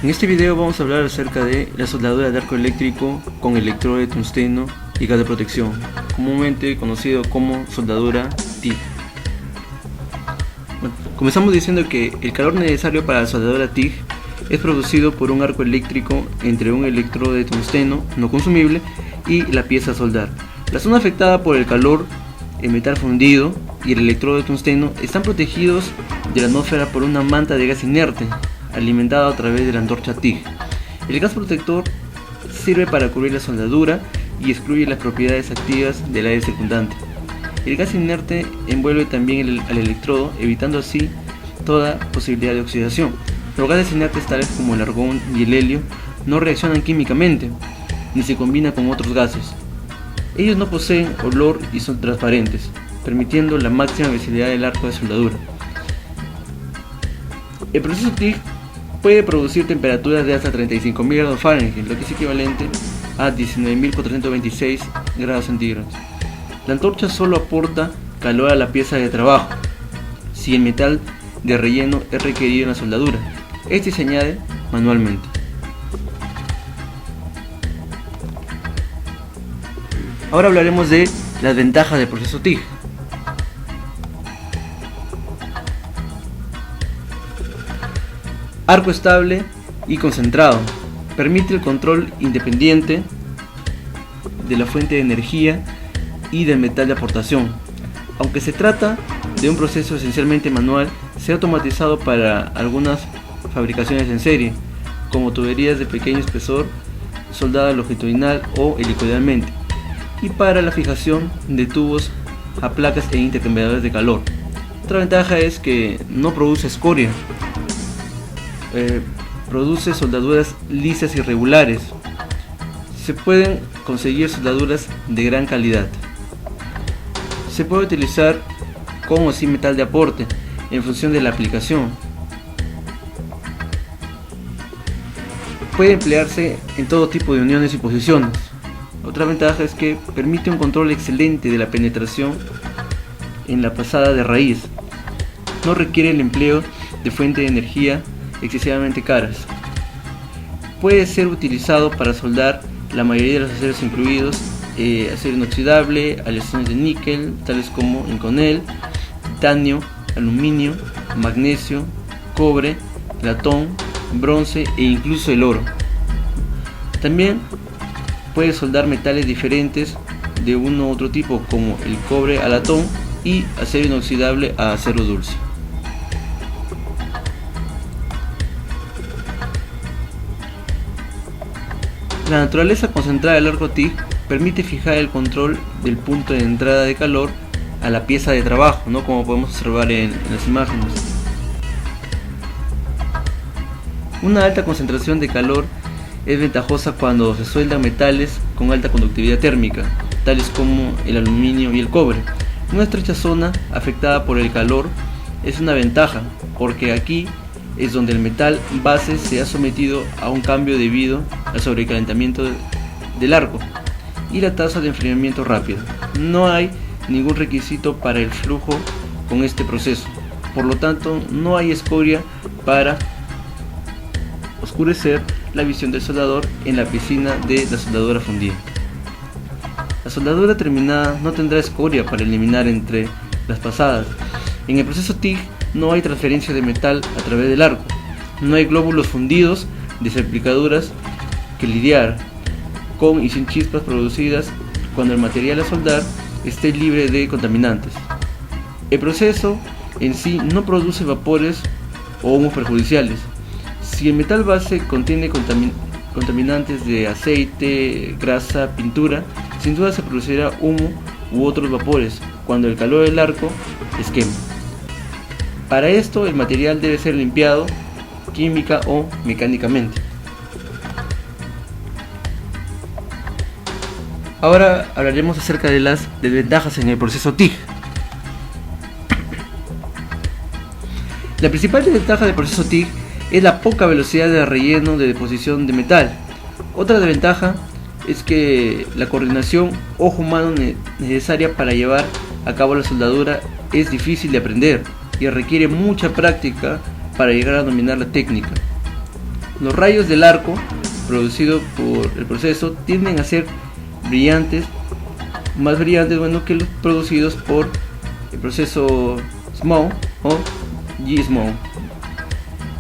En este video vamos a hablar acerca de la soldadura de arco eléctrico con electrodo de tungsteno y gas de protección, comúnmente conocido como soldadura TIG. Bueno, comenzamos diciendo que el calor necesario para la soldadura TIG es producido por un arco eléctrico entre un electrodo de tungsteno no consumible y la pieza a soldar. La zona afectada por el calor, el metal fundido y el electrodo de tungsteno están protegidos de la atmósfera por una manta de gas inerte alimentado a través de la antorcha TIG. El gas protector sirve para cubrir la soldadura y excluye las propiedades activas del aire circundante. El gas inerte envuelve también al electrodo, evitando así toda posibilidad de oxidación. Los gases inertes tales como el argón y el helio no reaccionan químicamente, ni se combinan con otros gases. Ellos no poseen olor y son transparentes, permitiendo la máxima visibilidad del arco de soldadura. El proceso TIG puede producir temperaturas de hasta 35.000 grados Fahrenheit, lo que es equivalente a 19.426 grados centígrados. La antorcha solo aporta calor a la pieza de trabajo si el metal de relleno es requerido en la soldadura. Este se añade manualmente. Ahora hablaremos de las ventajas del proceso TIG. Arco estable y concentrado. Permite el control independiente de la fuente de energía y del metal de aportación. Aunque se trata de un proceso esencialmente manual, se ha automatizado para algunas fabricaciones en serie, como tuberías de pequeño espesor soldadas longitudinal o helicoidalmente, y para la fijación de tubos a placas e intercambiadores de calor. Otra ventaja es que no produce escoria. Produce soldaduras lisas y regulares. Se pueden conseguir soldaduras de gran calidad. Se puede utilizar con o sin metal de aporte en función de la aplicación. Puede emplearse en todo tipo de uniones y posiciones. Otra ventaja es que permite un control excelente de la penetración en la pasada de raíz. No requiere el empleo de fuente de energía excesivamente caras. Puede ser utilizado para soldar la mayoría de los aceros incluidos, acero inoxidable, aleaciones de níquel, tales como inconel, titanio, aluminio, magnesio, cobre, latón, bronce e incluso el oro. También puede soldar metales diferentes de uno u otro tipo, como el cobre a latón y acero inoxidable a acero dulce. La naturaleza concentrada del arco TIG permite fijar el control del punto de entrada de calor a la pieza de trabajo, ¿no? Como podemos observar en las imágenes. Una alta concentración de calor es ventajosa cuando se sueldan metales con alta conductividad térmica, tales como el aluminio y el cobre. Una estrecha zona afectada por el calor es una ventaja, porque aquí es donde el metal base se ha sometido a un cambio debido al sobrecalentamiento del arco y la tasa de enfriamiento rápido. No hay ningún requisito para el flujo con este proceso, por lo tanto no hay escoria para oscurecer la visión del soldador en la piscina de la soldadura fundida. La soldadura terminada no tendrá escoria para eliminar entre las pasadas. En el proceso TIG no hay transferencia de metal a través del arco, no hay glóbulos fundidos de salpicaduras que lidiar con y sin chispas producidas cuando el material a soldar esté libre de contaminantes. El proceso en sí no produce vapores o humos perjudiciales. Si el metal base contiene contaminantes de aceite, grasa, pintura, sin duda se producirá humo u otros vapores cuando el calor del arco es quema. Para esto el material debe ser limpiado química o mecánicamente. Ahora hablaremos acerca de las desventajas en el proceso TIG. La principal desventaja del proceso TIG es la poca velocidad de relleno de deposición de metal. Otra desventaja es que la coordinación ojo-mano necesaria para llevar a cabo la soldadura es difícil de aprender y requiere mucha práctica para llegar a dominar la técnica. Los rayos del arco producido por el proceso tienden a ser más brillantes que los producidos por el proceso SMOW o G-SMOW.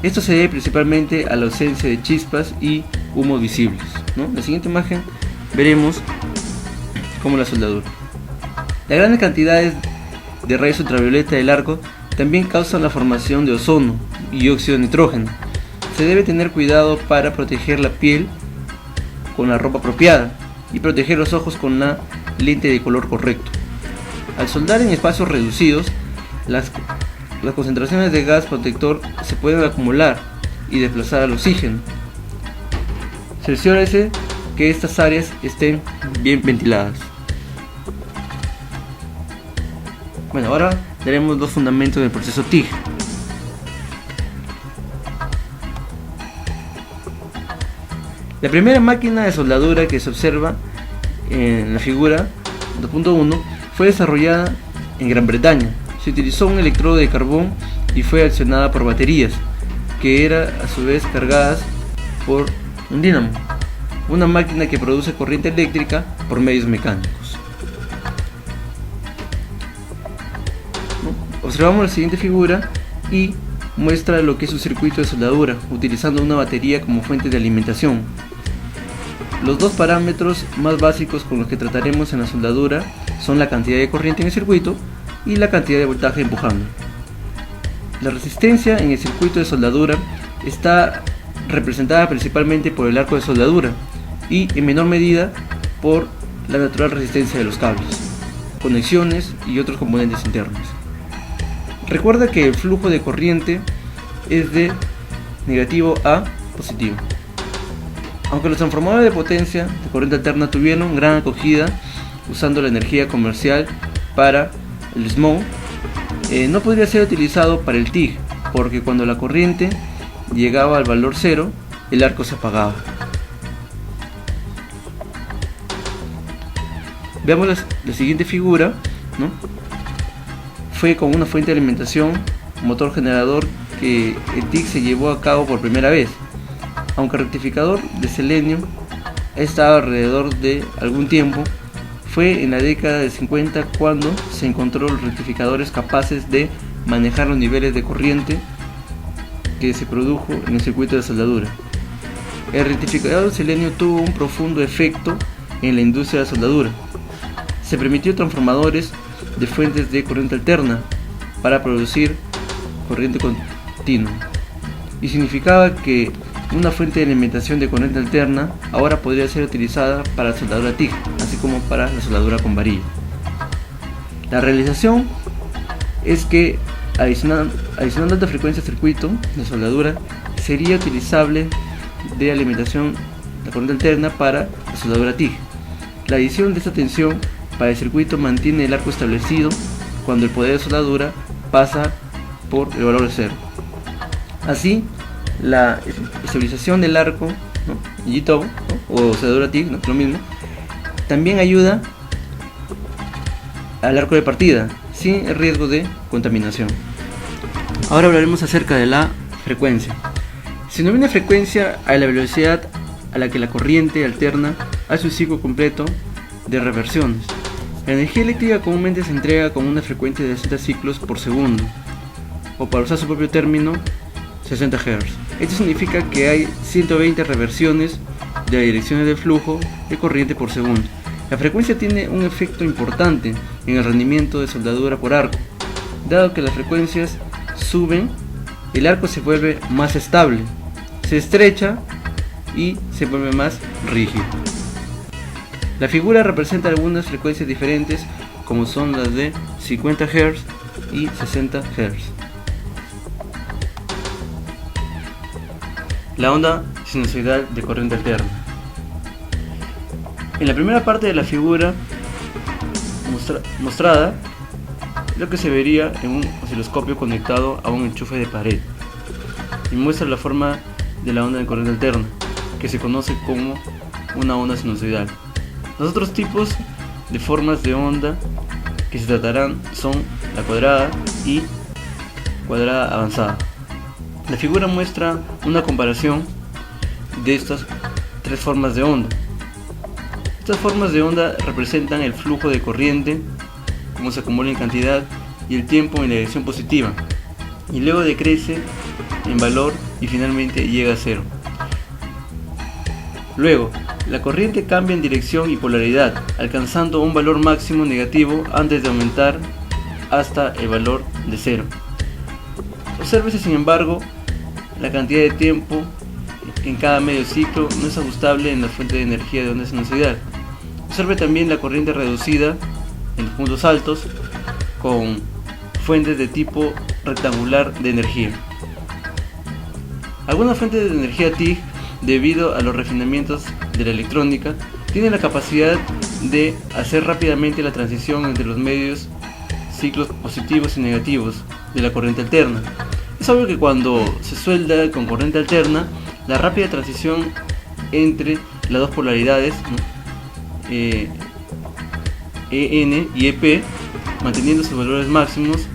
Esto se debe principalmente a la ausencia de chispas y humos visibles, ¿no? En la siguiente imagen veremos cómo la soldadura. Las grandes cantidades de rayos ultravioleta del arco también causan la formación de ozono y óxido de nitrógeno. Se debe tener cuidado para proteger la piel con la ropa apropiada y proteger los ojos con la lente de color correcto. Al soldar en espacios reducidos, las concentraciones de gas protector se pueden acumular y desplazar al oxígeno. Cerciórese que estas áreas estén bien ventiladas. Bueno, ahora daremos dos fundamentos del proceso TIG. La primera máquina de soldadura que se observa en la figura 2.1 fue desarrollada en Gran Bretaña. Se utilizó un electrodo de carbón y fue accionada por baterías, que eran a su vez cargadas por un dínamo, una máquina que produce corriente eléctrica por medios mecánicos. Observamos la siguiente figura y muestra lo que es un circuito de soldadura, utilizando una batería como fuente de alimentación. Los dos parámetros más básicos con los que trataremos en la soldadura son la cantidad de corriente en el circuito y la cantidad de voltaje empujando. La resistencia en el circuito de soldadura está representada principalmente por el arco de soldadura y en menor medida por la natural resistencia de los cables, conexiones y otros componentes internos. Recuerda que el flujo de corriente es de negativo a positivo. Aunque los transformadores de potencia de corriente alterna tuvieron gran acogida usando la energía comercial para el SMOW, no podría ser utilizado para el TIG, porque cuando la corriente llegaba al valor cero, el arco se apagaba. Veamos la siguiente figura, ¿no? Fue con una fuente de alimentación, motor generador, que el TIG se llevó a cabo por primera vez. Aunque el rectificador de selenio ha estado alrededor de algún tiempo, fue en la década de 50 cuando se encontró los rectificadores capaces de manejar los niveles de corriente que se produjo en el circuito de soldadura. El rectificador de selenio tuvo un profundo efecto en la industria de la soldadura. Se permitió transformadores de fuentes de corriente alterna para producir corriente continua, y significaba que una fuente de alimentación de corriente alterna ahora podría ser utilizada para la soldadura TIG, así como para la soldadura con varilla. La realización es que adicionando alta frecuencia al circuito de soldadura sería utilizable de alimentación de corriente alterna para la soldadura TIG. La adición de esta tensión para el circuito mantiene el arco establecido cuando el poder de soldadura pasa por el valor de cero. Así, la estabilización del arco, ¿no? G-TOW, ¿no? O soldadura TIG, ¿no? Lo mismo, también ayuda al arco de partida sin el riesgo de contaminación. Ahora hablaremos acerca de la frecuencia. Se denomina frecuencia a la velocidad a la que la corriente alterna hace un ciclo completo de reversiones. La energía eléctrica comúnmente se entrega con una frecuencia de 60 ciclos por segundo, o para usar su propio término, 60 Hz. Esto significa que hay 120 reversiones de las direcciones de flujo de corriente por segundo. La frecuencia tiene un efecto importante en el rendimiento de soldadura por arco. Dado que las frecuencias suben, el arco se vuelve más estable, se estrecha y se vuelve más rígido. La figura representa algunas frecuencias diferentes, como son las de 50 Hz y 60 Hz. La onda sinusoidal de corriente alterna. En la primera parte de la figura mostrada, lo que se vería en un osciloscopio conectado a un enchufe de pared, y muestra la forma de la onda de corriente alterna, que se conoce como una onda sinusoidal. Los otros tipos de formas de onda que se tratarán son la cuadrada y cuadrada avanzada. La figura muestra una comparación de estas tres formas de onda. Estas formas de onda representan el flujo de corriente, cómo se acumula en cantidad, y el tiempo en la dirección positiva, y luego decrece en valor y finalmente llega a cero. Luego, la corriente cambia en dirección y polaridad, alcanzando un valor máximo negativo antes de aumentar hasta el valor de cero. Obsérvese, sin embargo, la cantidad de tiempo en cada medio ciclo no es ajustable en la fuente de energía de onda sinusoidal. Observe también la corriente reducida en los puntos altos con fuentes de tipo rectangular de energía. Algunas fuentes de energía TIG, debido a los refinamientos de la electrónica, tienen la capacidad de hacer rápidamente la transición entre los medios ciclos positivos y negativos de la corriente alterna. Es obvio que cuando se suelda con corriente alterna, la rápida transición entre las dos polaridades, EN y EP, manteniendo sus valores máximos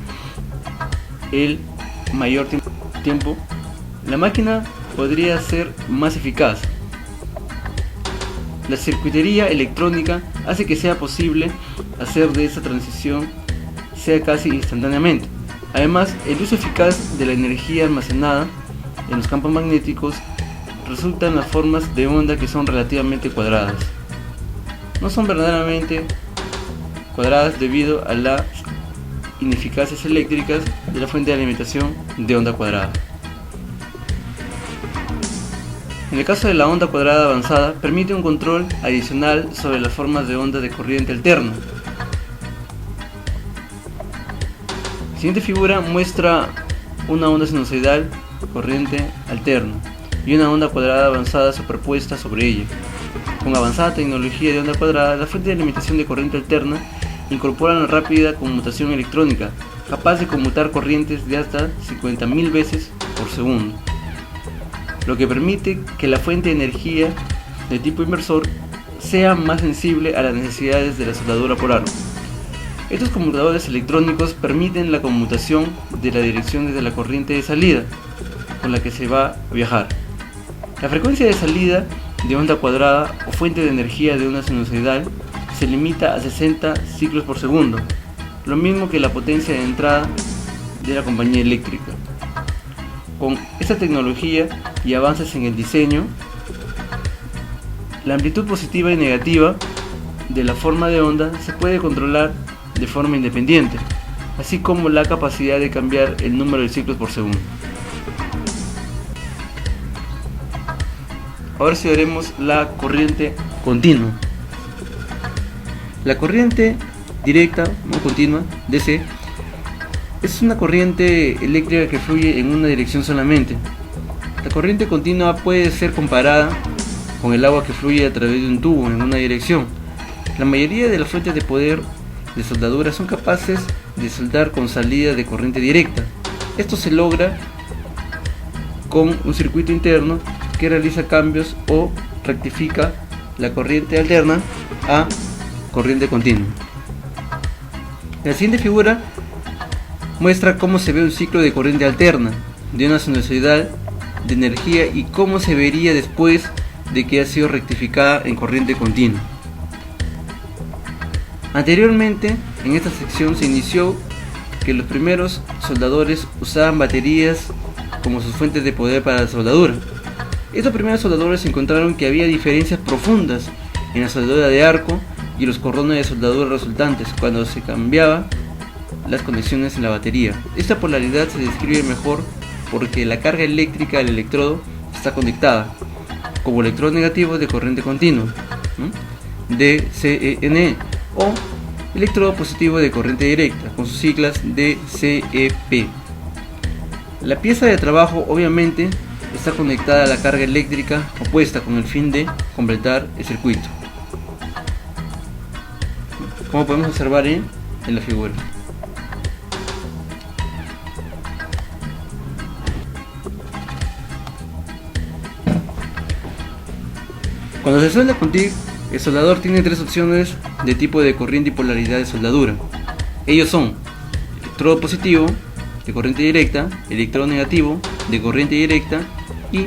el mayor tiempo, la máquina podría ser más eficaz. La circuitería electrónica hace que sea posible hacer de esa transición sea casi instantáneamente. Además, el uso eficaz de la energía almacenada en los campos magnéticos resulta en las formas de onda que son relativamente cuadradas. No son verdaderamente cuadradas debido a las ineficacias eléctricas de la fuente de alimentación de onda cuadrada. En el caso de la onda cuadrada avanzada, permite un control adicional sobre las formas de onda de corriente alterna. La siguiente figura muestra una onda sinusoidal corriente alterna y una onda cuadrada avanzada superpuesta sobre ella. Con avanzada tecnología de onda cuadrada, la fuente de alimentación de corriente alterna incorpora una rápida conmutación electrónica, capaz de conmutar corrientes de hasta 50.000 veces por segundo, lo que permite que la fuente de energía de tipo inversor sea más sensible a las necesidades de la soldadura por arco. Estos conmutadores electrónicos permiten la conmutación de la dirección desde la corriente de salida con la que se va a viajar. La frecuencia de salida de onda cuadrada o fuente de energía de onda sinusoidal se limita a 60 ciclos por segundo, lo mismo que la potencia de entrada de la compañía eléctrica. Con esta tecnología y avances en el diseño, la amplitud positiva y negativa de la forma de onda se puede controlar de forma independiente, así como la capacidad de cambiar el número de ciclos por segundo. Ahora estudiaremos la corriente continua. La corriente directa o continua, DC, es una corriente eléctrica que fluye en una dirección solamente. La corriente continua puede ser comparada con el agua que fluye a través de un tubo en una dirección. La mayoría de las fuentes de poder de soldadura son capaces de soldar con salida de corriente directa. Esto se logra con un circuito interno que realiza cambios o rectifica la corriente alterna a corriente continua. La siguiente figura muestra cómo se ve un ciclo de corriente alterna de una sinusoidal de energía y cómo se vería después de que ha sido rectificada en corriente continua. Anteriormente, en esta sección se inició que los primeros soldadores usaban baterías como sus fuentes de poder para la soldadura. Estos primeros soldadores encontraron que había diferencias profundas en la soldadura de arco y los cordones de soldadura resultantes cuando se cambiaban las conexiones en la batería. Esta polaridad se describe mejor porque la carga eléctrica del electrodo está conectada como electrodos negativos de corriente continua, DCEN, o electrodo positivo de corriente directa, con sus siglas DCEP. La pieza de trabajo obviamente está conectada a la carga eléctrica opuesta con el fin de completar el circuito, como podemos observar en la figura. Cuando se suelda con TIG, el soldador tiene tres opciones de tipo de corriente y polaridad de soldadura. Ellos son electrodo positivo de corriente directa, electrodo negativo de corriente directa y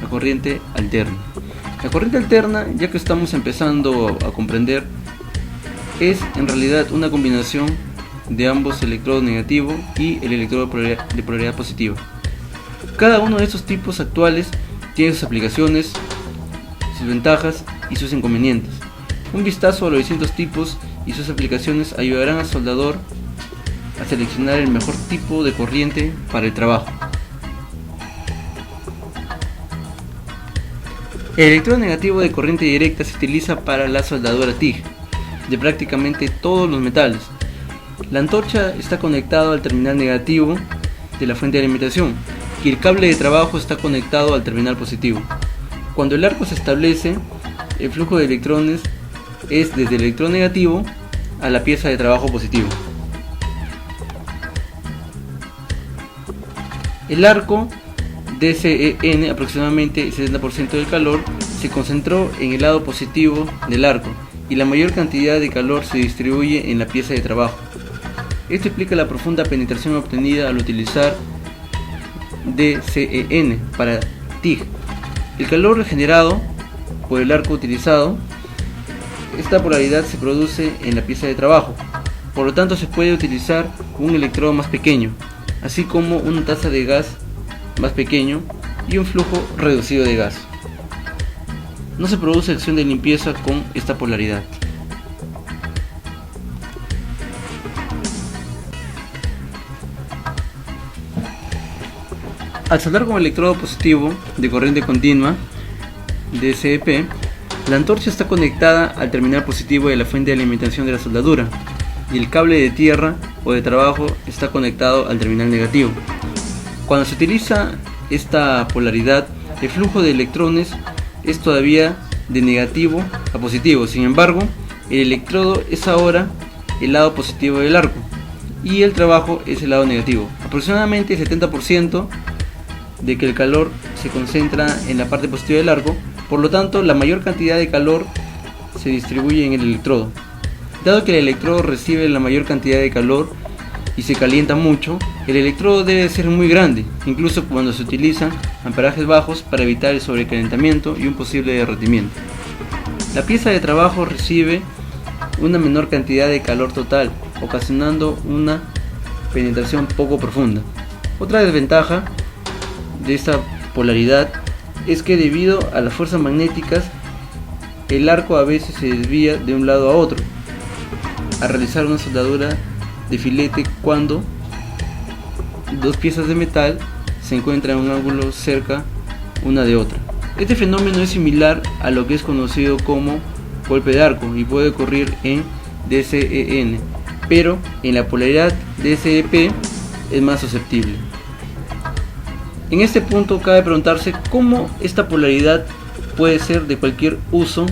la corriente alterna. La corriente alterna, ya que estamos empezando a comprender, es en realidad una combinación de ambos electrodos negativos y el electrodo de polaridad positiva. Cada uno de estos tipos actuales tiene sus aplicaciones, sus ventajas y sus inconvenientes. Un vistazo a los distintos tipos y sus aplicaciones ayudarán al soldador a seleccionar el mejor tipo de corriente para el trabajo. El electrodo negativo de corriente directa se utiliza para la soldadura TIG de prácticamente todos los metales. La antorcha está conectada al terminal negativo de la fuente de alimentación y el cable de trabajo está conectado al terminal positivo. Cuando el arco se establece, el flujo de electrones es desde el electrodo negativo a la pieza de trabajo positivo. El arco DCEN, aproximadamente el 70% del calor, se concentró en el lado positivo del arco y la mayor cantidad de calor se distribuye en la pieza de trabajo. Esto explica la profunda penetración obtenida al utilizar DCEN para TIG. El calor generado por el arco utilizado, esta polaridad se produce en la pieza de trabajo, por lo tanto se puede utilizar un electrodo más pequeño, así como una taza de gas más pequeño y un flujo reducido de gas. No se produce acción de limpieza con esta polaridad. Al soldar con electrodo positivo de corriente continua DCEP, la antorcha está conectada al terminal positivo de la fuente de alimentación de la soldadura y el cable de tierra o de trabajo está conectado al terminal negativo. Cuando se utiliza esta polaridad, el flujo de electrones es todavía de negativo a positivo. Sin embargo, el electrodo es ahora el lado positivo del arco y el trabajo es el lado negativo. Aproximadamente el 70% de que el calor se concentra en la parte positiva del arco, por lo tanto la mayor cantidad de calor se distribuye en el electrodo. Dado que el electrodo recibe la mayor cantidad de calor y se calienta mucho, el electrodo debe ser muy grande, incluso cuando se utilizan amperajes bajos para evitar el sobrecalentamiento y un posible derretimiento. La pieza de trabajo recibe una menor cantidad de calor total, ocasionando una penetración poco profunda. Otra desventaja de esta polaridad es que debido a las fuerzas magnéticas, el arco a veces se desvía de un lado a otro al realizar una soldadura de filete cuando dos piezas de metal se encuentran en un ángulo cerca una de otra. Este fenómeno es similar a lo que es conocido como golpe de arco y puede ocurrir en DCEN, pero en la polaridad DCEP es más susceptible. En este punto cabe preguntarse cómo esta polaridad puede ser de cualquier uso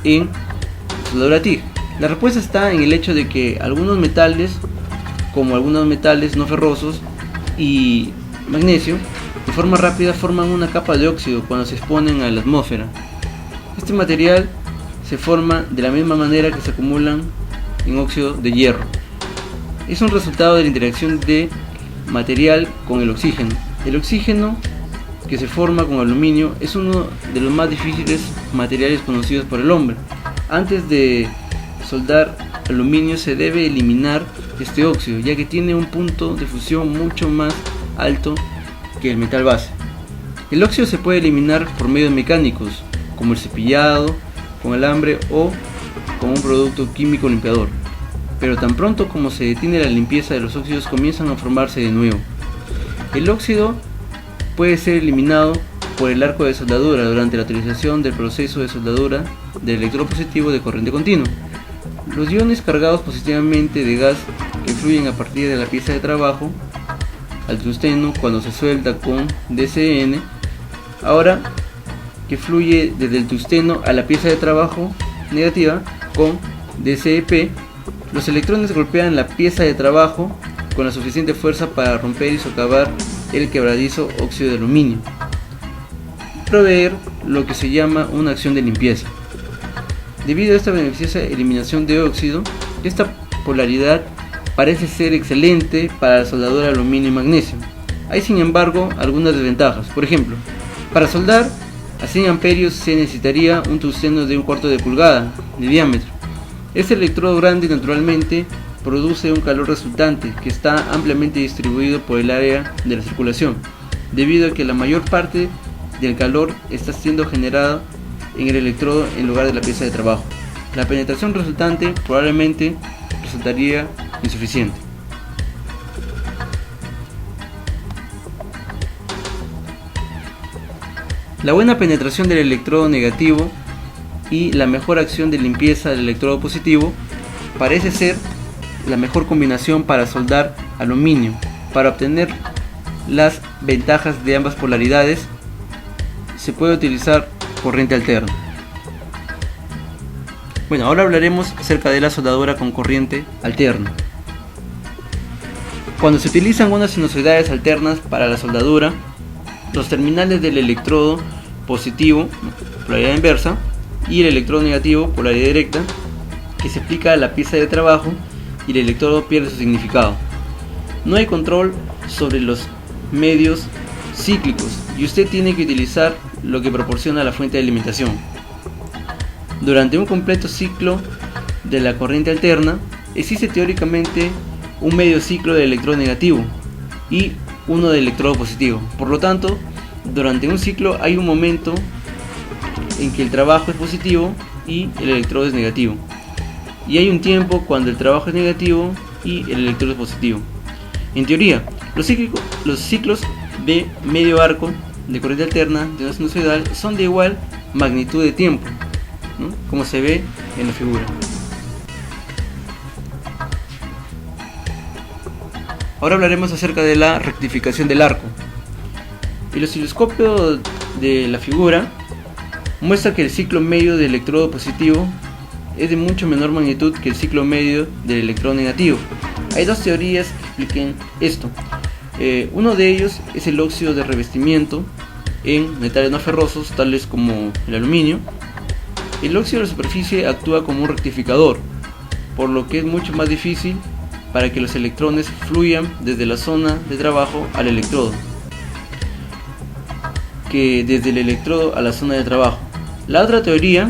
en soldadura TIG. La respuesta está en el hecho de que algunos metales, como algunos metales no ferrosos y magnesio, de forma rápida forman una capa de óxido cuando se exponen a la atmósfera. Este material se forma de la misma manera que se acumulan en óxido de hierro. Es un resultado de la interacción de material con el oxígeno. El oxígeno que se forma con aluminio es uno de los más difíciles materiales conocidos por el hombre. Antes de soldar aluminio se debe eliminar este óxido, ya que tiene un punto de fusión mucho más alto que el metal base. El óxido se puede eliminar por medios mecánicos, como el cepillado, con alambre o con un producto químico limpiador. Pero tan pronto como se detiene la limpieza de los óxidos comienzan a formarse de nuevo. El óxido puede ser eliminado por el arco de soldadura durante la utilización del proceso de soldadura del electrodo positivo de corriente continua. Los iones cargados positivamente de gas que fluyen a partir de la pieza de trabajo al tungsteno cuando se suelda con DCN, ahora que fluye desde el tungsteno a la pieza de trabajo negativa con DCEP, los electrones golpean la pieza de trabajo con la suficiente fuerza para romper y socavar el quebradizo óxido de aluminio, proveer lo que se llama una acción de limpieza. Debido a esta beneficiosa eliminación de óxido, esta polaridad parece ser excelente para la soldadura de aluminio y magnesio. Hay sin embargo algunas desventajas. Por ejemplo, para soldar A 100 amperios se necesitaría un tungsteno de 1/4 de pulgada de diámetro. Este electrodo grande naturalmente produce un calor resultante que está ampliamente distribuido por el área de la circulación, debido a que la mayor parte del calor está siendo generado en el electrodo en lugar de la pieza de trabajo. La penetración resultante probablemente resultaría insuficiente. La buena penetración del electrodo negativo y la mejor acción de limpieza del electrodo positivo parece ser la mejor combinación para soldar aluminio. Para obtener las ventajas de ambas polaridades se puede utilizar corriente alterna. Bueno, ahora hablaremos acerca de la soldadura con corriente alterna. Cuando se utilizan unas sinusoidales alternas para la soldadura, los terminales del electrodo positivo, polaridad inversa, y el electrodo negativo, polaridad directa, que se aplica a la pieza de trabajo, y el electrodo pierde su significado. No hay control sobre los medios cíclicos y usted tiene que utilizar lo que proporciona la fuente de alimentación. Durante un completo ciclo de la corriente alterna, existe teóricamente un medio ciclo de electrodo negativo y uno de electrodo positivo. Por lo tanto, durante un ciclo hay un momento en que el trabajo es positivo y el electrodo es negativo, y hay un tiempo cuando el trabajo es negativo y el electrodo es positivo. En teoría, los ciclos de medio arco de corriente alterna de una sinusoidal son de igual magnitud de tiempo, ¿no?, como se ve en la figura. Ahora hablaremos acerca de la rectificación del arco. El osciloscopio de la figura muestra que el ciclo medio del electrodo positivo es de mucho menor magnitud que el ciclo medio del electrodo negativo. Hay dos teorías que expliquen esto. Uno de ellos es el óxido de revestimiento en metales no ferrosos, tales como el aluminio. El óxido de la superficie actúa como un rectificador, por lo que es mucho más difícil para que los electrones fluyan desde la zona de trabajo al electrodo que desde el electrodo a la zona de trabajo. La otra teoría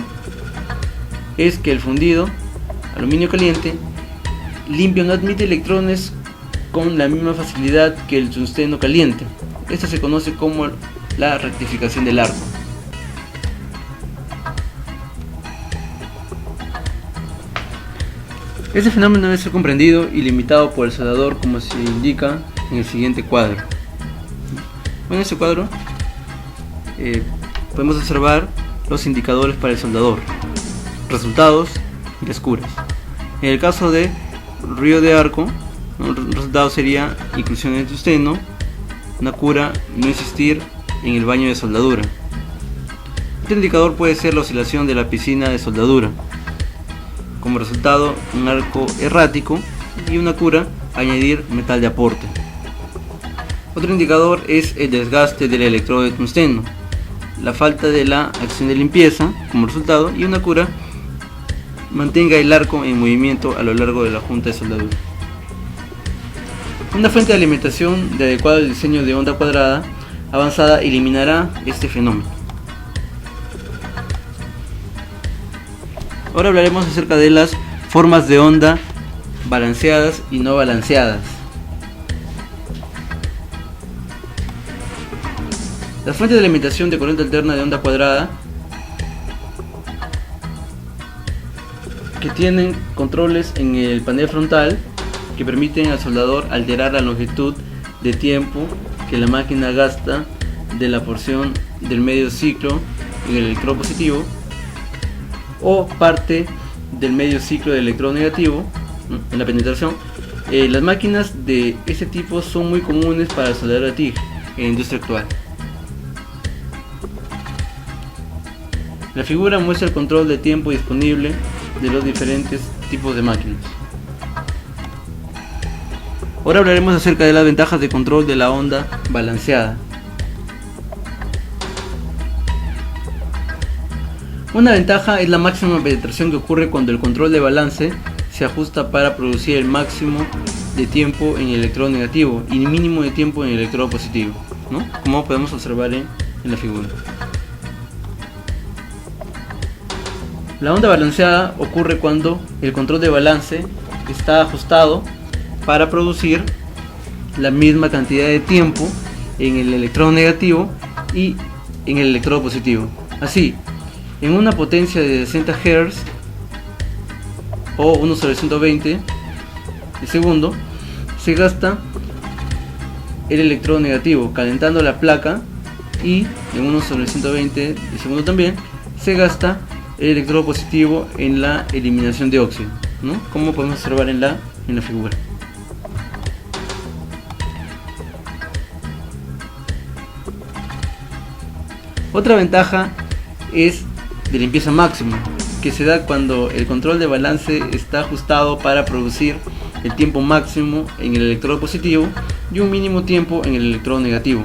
es que el fundido aluminio caliente limpio no admite electrones con la misma facilidad que el tungsteno caliente. Esto se conoce como la rectificación del arco. Este fenómeno debe ser comprendido y limitado por el soldador, como se indica en el siguiente cuadro. En este cuadro podemos observar los indicadores para el soldador, resultados y las curas. En el caso de río de arco, el resultado sería inclusión en el tungsteno, una cura, no insistir en el baño de soldadura. Este indicador puede ser la oscilación de la piscina de soldadura. Como resultado, un arco errático, y una cura, añadir metal de aporte. Otro indicador es el desgaste del electrodo de tungsteno, la falta de la acción de limpieza como resultado, y una cura, mantenga el arco en movimiento a lo largo de la junta de soldadura. Una fuente de alimentación de adecuado diseño de onda cuadrada avanzada eliminará este fenómeno. Ahora hablaremos acerca de las formas de onda balanceadas y no balanceadas. Las fuentes de alimentación de corriente alterna de onda cuadrada, que tienen controles en el panel frontal que permiten al soldador alterar la longitud de tiempo que la máquina gasta de la porción del medio ciclo en el electrodo positivo o parte del medio ciclo del electrodo negativo, ¿no?, en la penetración. Las máquinas de este tipo son muy comunes para el soldador TIG en la industria actual. La figura muestra el control de tiempo disponible de los diferentes tipos de máquinas. Ahora hablaremos acerca de las ventajas de control de la onda balanceada. Una ventaja es la máxima penetración que ocurre cuando el control de balance se ajusta para producir el máximo de tiempo en el electrodo negativo y el mínimo de tiempo en el electrodo positivo, ¿no?, como podemos observar en la figura. La onda balanceada ocurre cuando el control de balance está ajustado para producir la misma cantidad de tiempo en el electrodo negativo y en el electrodo positivo. Así, en una potencia de 60 Hz o 1 sobre 120 de segundo, se gasta el electrodo negativo calentando la placa, y en 1 sobre 120 de segundo también se gasta el electrodo positivo en la eliminación de óxido, ¿no? Como podemos observar en la figura. Otra ventaja es de limpieza máxima, que se da cuando el control de balance está ajustado para producir el tiempo máximo en el electrodo positivo y un mínimo tiempo en el electrodo negativo.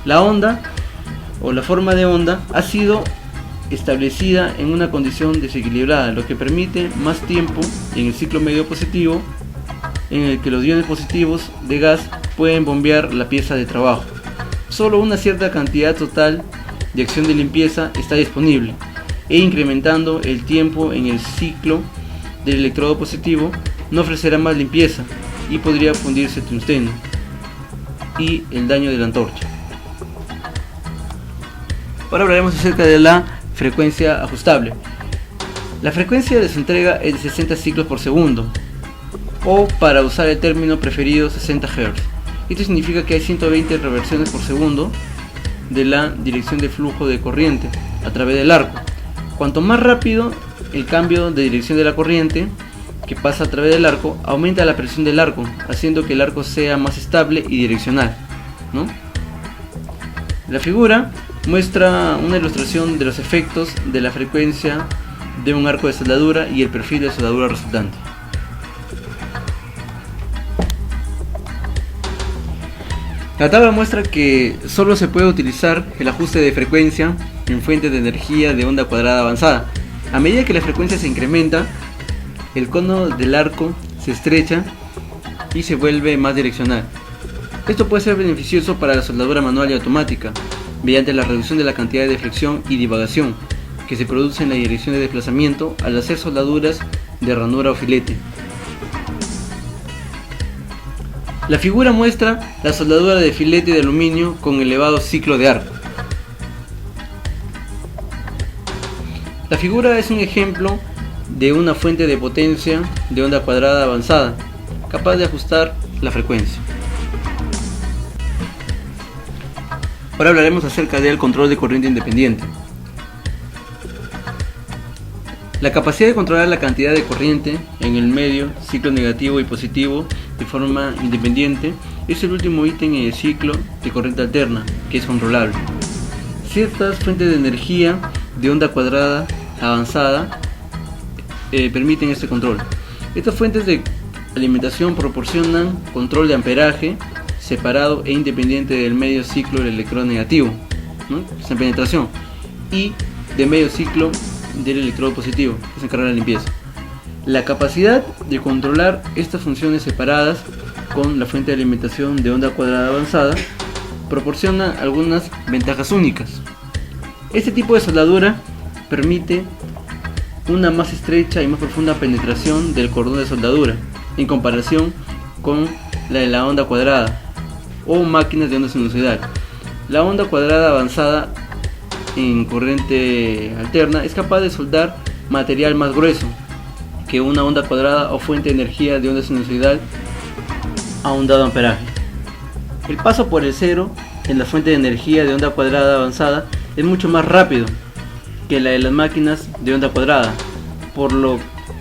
La onda o la forma de onda ha sido establecida en una condición desequilibrada, lo que permite más tiempo en el ciclo medio positivo, en el que los iones positivos de gas pueden bombear la pieza de trabajo. Solo una cierta cantidad total de acción de limpieza está disponible, e incrementando el tiempo en el ciclo del electrodo positivo no ofrecerá más limpieza y podría fundirse tungsteno y el daño de la antorcha. Ahora hablaremos acerca de la frecuencia ajustable. La frecuencia de su entrega es de 60 ciclos por segundo, o para usar el término preferido 60 Hz. Esto significa que hay 120 reversiones por segundo de la dirección de flujo de corriente a través del arco. Cuanto más rápido el cambio de dirección de la corriente que pasa a través del arco, aumenta la presión del arco, haciendo que el arco sea más estable y direccional, ¿no? La figura muestra una ilustración de los efectos de la frecuencia de un arco de soldadura y el perfil de soldadura resultante. La tabla muestra que solo se puede utilizar el ajuste de frecuencia en fuentes de energía de onda cuadrada avanzada. A medida que la frecuencia se incrementa, el cono del arco se estrecha y se vuelve más direccional. Esto puede ser beneficioso para la soldadura manual y automática, mediante la reducción de la cantidad de deflexión y divagación que se produce en la dirección de desplazamiento al hacer soldaduras de ranura o filete. La figura muestra la soldadura de filete de aluminio con elevado ciclo de arco. La figura es un ejemplo de una fuente de potencia de onda cuadrada avanzada, capaz de ajustar la frecuencia. Ahora hablaremos acerca del control de corriente independiente. La capacidad de controlar la cantidad de corriente en el medio, ciclo negativo y positivo, de forma independiente, es el último ítem en el ciclo de corriente alterna, que es controlable. Ciertas fuentes de energía de onda cuadrada avanzada permiten este control. Estas fuentes de alimentación proporcionan control de amperaje separado e independiente del medio ciclo del electrodo negativo, ¿no?, sin penetración, y de medio ciclo del electrodo positivo, que se encarga de la limpieza. La capacidad de controlar estas funciones separadas con la fuente de alimentación de onda cuadrada avanzada proporciona algunas ventajas únicas. Este tipo de soldadura permite una más estrecha y más profunda penetración del cordón de soldadura en comparación con la de la onda cuadrada o máquinas de onda sinusoidal. La onda cuadrada avanzada en corriente alterna es capaz de soldar material más grueso que una onda cuadrada o fuente de energía de onda sinusoidal a un dado amperaje. El paso por el cero en la fuente de energía de onda cuadrada avanzada es mucho más rápido que la de las máquinas de onda cuadrada, por lo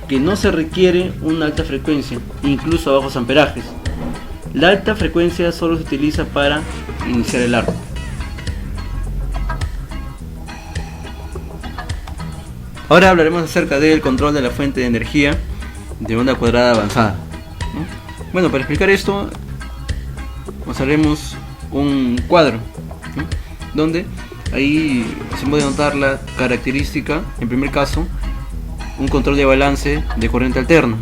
que no se requiere una alta frecuencia, incluso a bajos amperajes. La alta frecuencia solo se utiliza para iniciar el arco. Ahora hablaremos acerca del control de la fuente de energía de onda cuadrada avanzada, ¿no? Bueno, para explicar esto, mostraremos un cuadro, ¿no?, donde ahí se puede notar la característica, en primer caso, un control de balance de corriente alterna.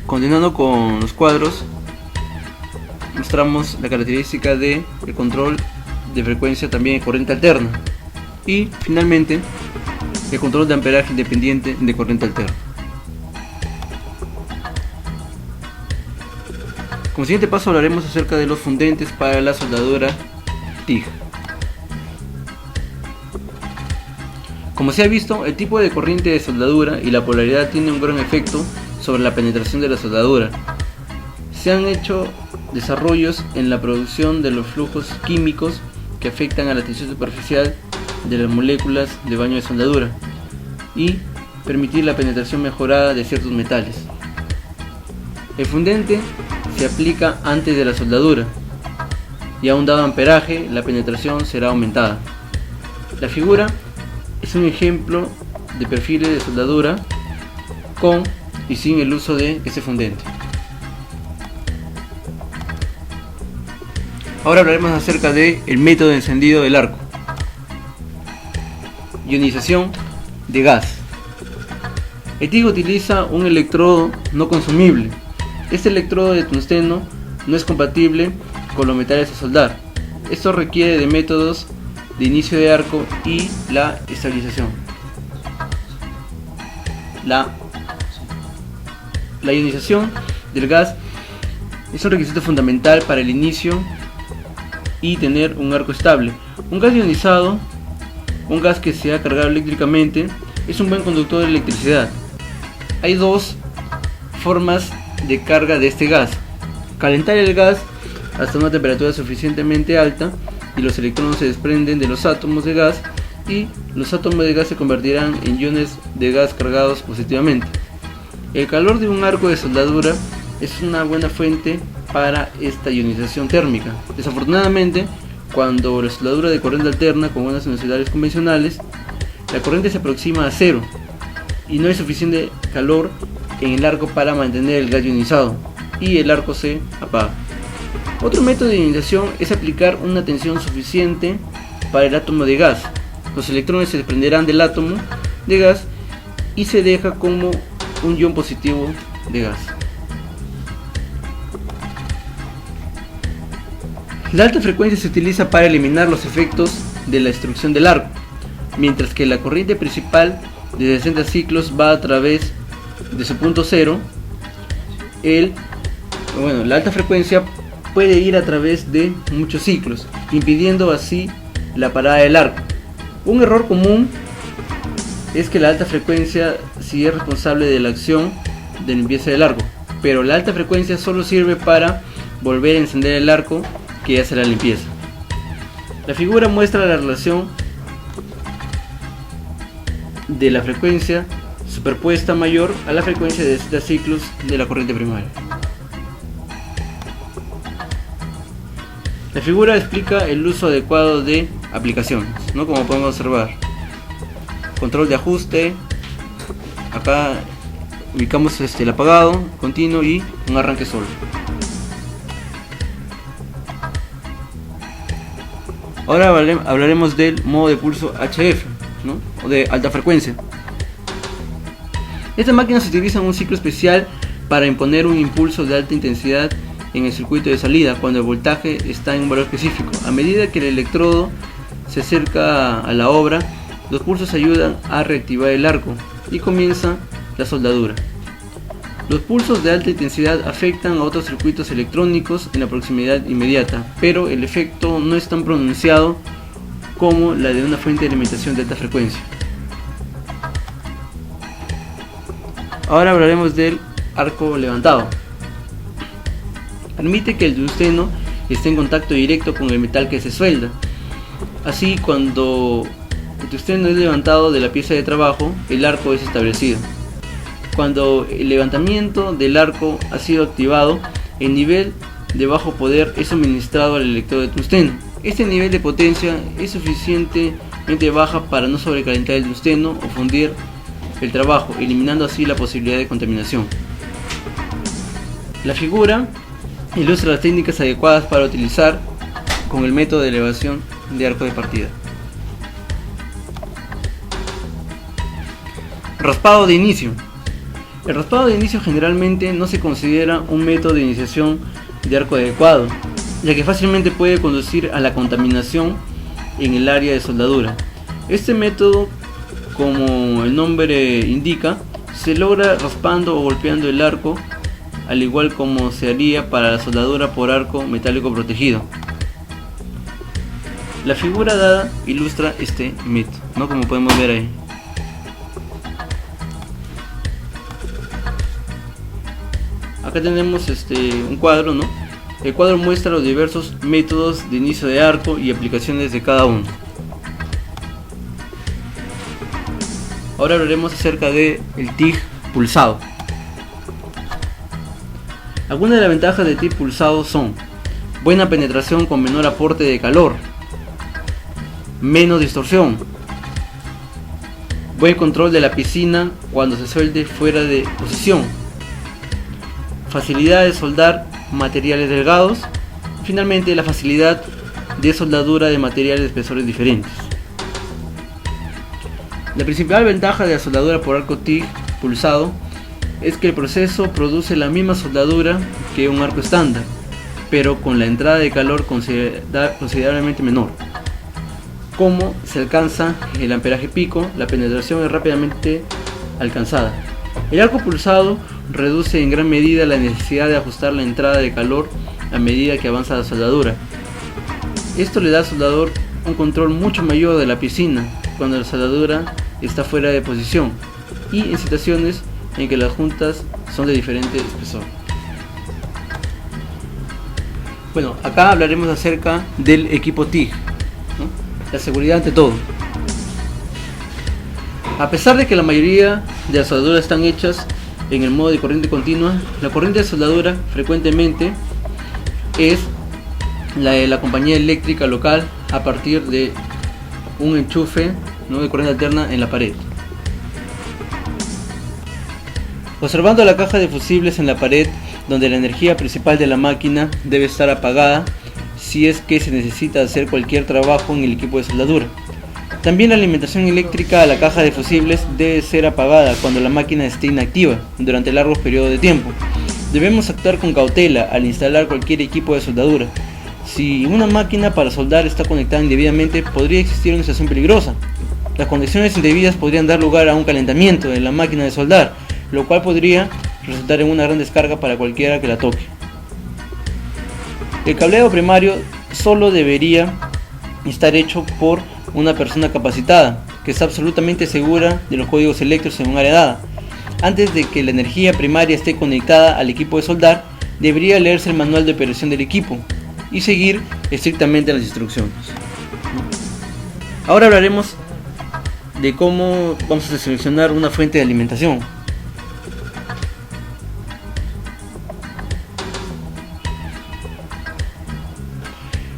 Continuando con los cuadros, mostramos la característica del control de frecuencia también de corriente alterna. Y finalmente, el control de amperaje independiente de corriente alterna. Como siguiente paso hablaremos acerca de los fundentes para la soldadura TIG. Como se ha visto, el tipo de corriente de soldadura y la polaridad tiene un gran efecto sobre la penetración de la soldadura. Se han hecho desarrollos en la producción de los flujos químicos que afectan a la tensión superficial de las moléculas de baño de soldadura y permitir la penetración mejorada de ciertos metales. El fundente se aplica antes de la soldadura y a un dado amperaje la penetración será aumentada. La figura es un ejemplo de perfiles de soldadura con y sin el uso de este fundente. Ahora hablaremos acerca del método de encendido del arco. Ionización de gas. El TIG utiliza un electrodo no consumible. Este electrodo de tungsteno no es compatible con los metales a soldar. Esto requiere de métodos de inicio de arco y la estabilización. La ionización del gas es un requisito fundamental para el inicio y tener un arco estable. Un gas ionizado, un gas que se ha cargado eléctricamente, es un buen conductor de electricidad. Hay dos formas de carga de este gas: calentar el gas hasta una temperatura suficientemente alta y los electrones se desprenden de los átomos de gas y los átomos de gas se convertirán en iones de gas cargados positivamente. El calor de un arco de soldadura es una buena fuente para esta ionización térmica. Desafortunadamente, cuando la soldadura de corriente alterna con unas inoxidales convencionales, la corriente se aproxima a cero y no hay suficiente calor en el arco para mantener el gas ionizado y el arco se apaga. Otro método de ionización es aplicar una tensión suficiente para el átomo de gas. Los electrones se desprenderán del átomo de gas y se deja como un ion positivo de gas. La alta frecuencia se utiliza para eliminar los efectos de la destrucción del arco, mientras que la corriente principal de 60 ciclos va a través de su punto cero. La alta frecuencia puede ir a través de muchos ciclos, impidiendo así la parada del arco. Un error común es que la alta frecuencia sí es responsable de la acción de limpieza del arco, pero la alta frecuencia solo sirve para volver a encender el arco que hace la limpieza. La figura muestra la relación de la frecuencia superpuesta mayor a la frecuencia de 60 ciclos de la corriente primaria. La figura explica el uso adecuado de aplicaciones, ¿no? Como podemos observar, control de ajuste, acá ubicamos el apagado continuo y un arranque solo. Ahora hablaremos del modo de pulso HF, ¿no? O de alta frecuencia. Esta máquina se utiliza en un ciclo especial para imponer un impulso de alta intensidad en el circuito de salida cuando el voltaje está en un valor específico. A medida que el electrodo se acerca a la obra, los pulsos ayudan a reactivar el arco y comienza la soldadura. Los pulsos de alta intensidad afectan a otros circuitos electrónicos en la proximidad inmediata, pero el efecto no es tan pronunciado como la de una fuente de alimentación de alta frecuencia. Ahora hablaremos del arco levantado. Permite que el tungsteno esté en contacto directo con el metal que se suelda. Así, cuando el tungsteno es levantado de la pieza de trabajo, el arco es establecido. Cuando el levantamiento del arco ha sido activado, el nivel de bajo poder es suministrado al electrodo de tungsteno. Este nivel de potencia es suficientemente baja para no sobrecalentar el tungsteno o fundir el trabajo, eliminando así la posibilidad de contaminación. La figura ilustra las técnicas adecuadas para utilizar con el método de elevación de arco de partida. Raspado de inicio. El raspado de inicio generalmente no se considera un método de iniciación de arco adecuado, ya que fácilmente puede conducir a la contaminación en el área de soldadura. Este método, como el nombre indica, se logra raspando o golpeando el arco, al igual como se haría para la soldadura por arco metálico protegido. La figura dada ilustra este método, ¿no? Como podemos ver ahí. Acá tenemos un cuadro, ¿no? El cuadro muestra los diversos métodos de inicio de arco y aplicaciones de cada uno. Ahora hablaremos acerca del TIG pulsado. Algunas de las ventajas del TIG pulsado son: buena penetración con menor aporte de calor, menos distorsión, buen control de la piscina cuando se suelte fuera de posición, facilidad de soldar materiales delgados, finalmente la facilidad de soldadura de materiales de espesores diferentes. La principal ventaja de la soldadura por arco TIG pulsado es que el proceso produce la misma soldadura que un arco estándar, pero con la entrada de calor considerablemente menor. Como se alcanza el amperaje pico, la penetración es rápidamente alcanzada. El arco pulsado reduce en gran medida la necesidad de ajustar la entrada de calor a medida que avanza la soldadura. Esto le da al soldador un control mucho mayor de la piscina cuando la soldadura está fuera de posición y en situaciones en que las juntas son de diferente espesor. Bueno, acá hablaremos acerca del equipo TIG, ¿no? La seguridad ante todo. A pesar de que la mayoría de las soldaduras están hechas en el modo de corriente continua, la corriente de soldadura frecuentemente es la de la compañía eléctrica local a partir de un enchufe, ¿no?, de corriente alterna en la pared. Observando la caja de fusibles en la pared, donde la energía principal de la máquina debe estar apagada si es que se necesita hacer cualquier trabajo en el equipo de soldadura. También la alimentación eléctrica a la caja de fusibles debe ser apagada cuando la máquina esté inactiva durante largos periodos de tiempo. Debemos actuar con cautela al instalar cualquier equipo de soldadura. Si una máquina para soldar está conectada indebidamente, podría existir una situación peligrosa. Las conexiones indebidas podrían dar lugar a un calentamiento de la máquina de soldar, lo cual podría resultar en una gran descarga para cualquiera que la toque. El cableado primario solo debería estar hecho por una persona capacitada, que está absolutamente segura de los códigos eléctricos en un área dada. Antes de que la energía primaria esté conectada al equipo de soldar, debería leerse el manual de operación del equipo y seguir estrictamente las instrucciones. Ahora hablaremos de cómo vamos a seleccionar una fuente de alimentación.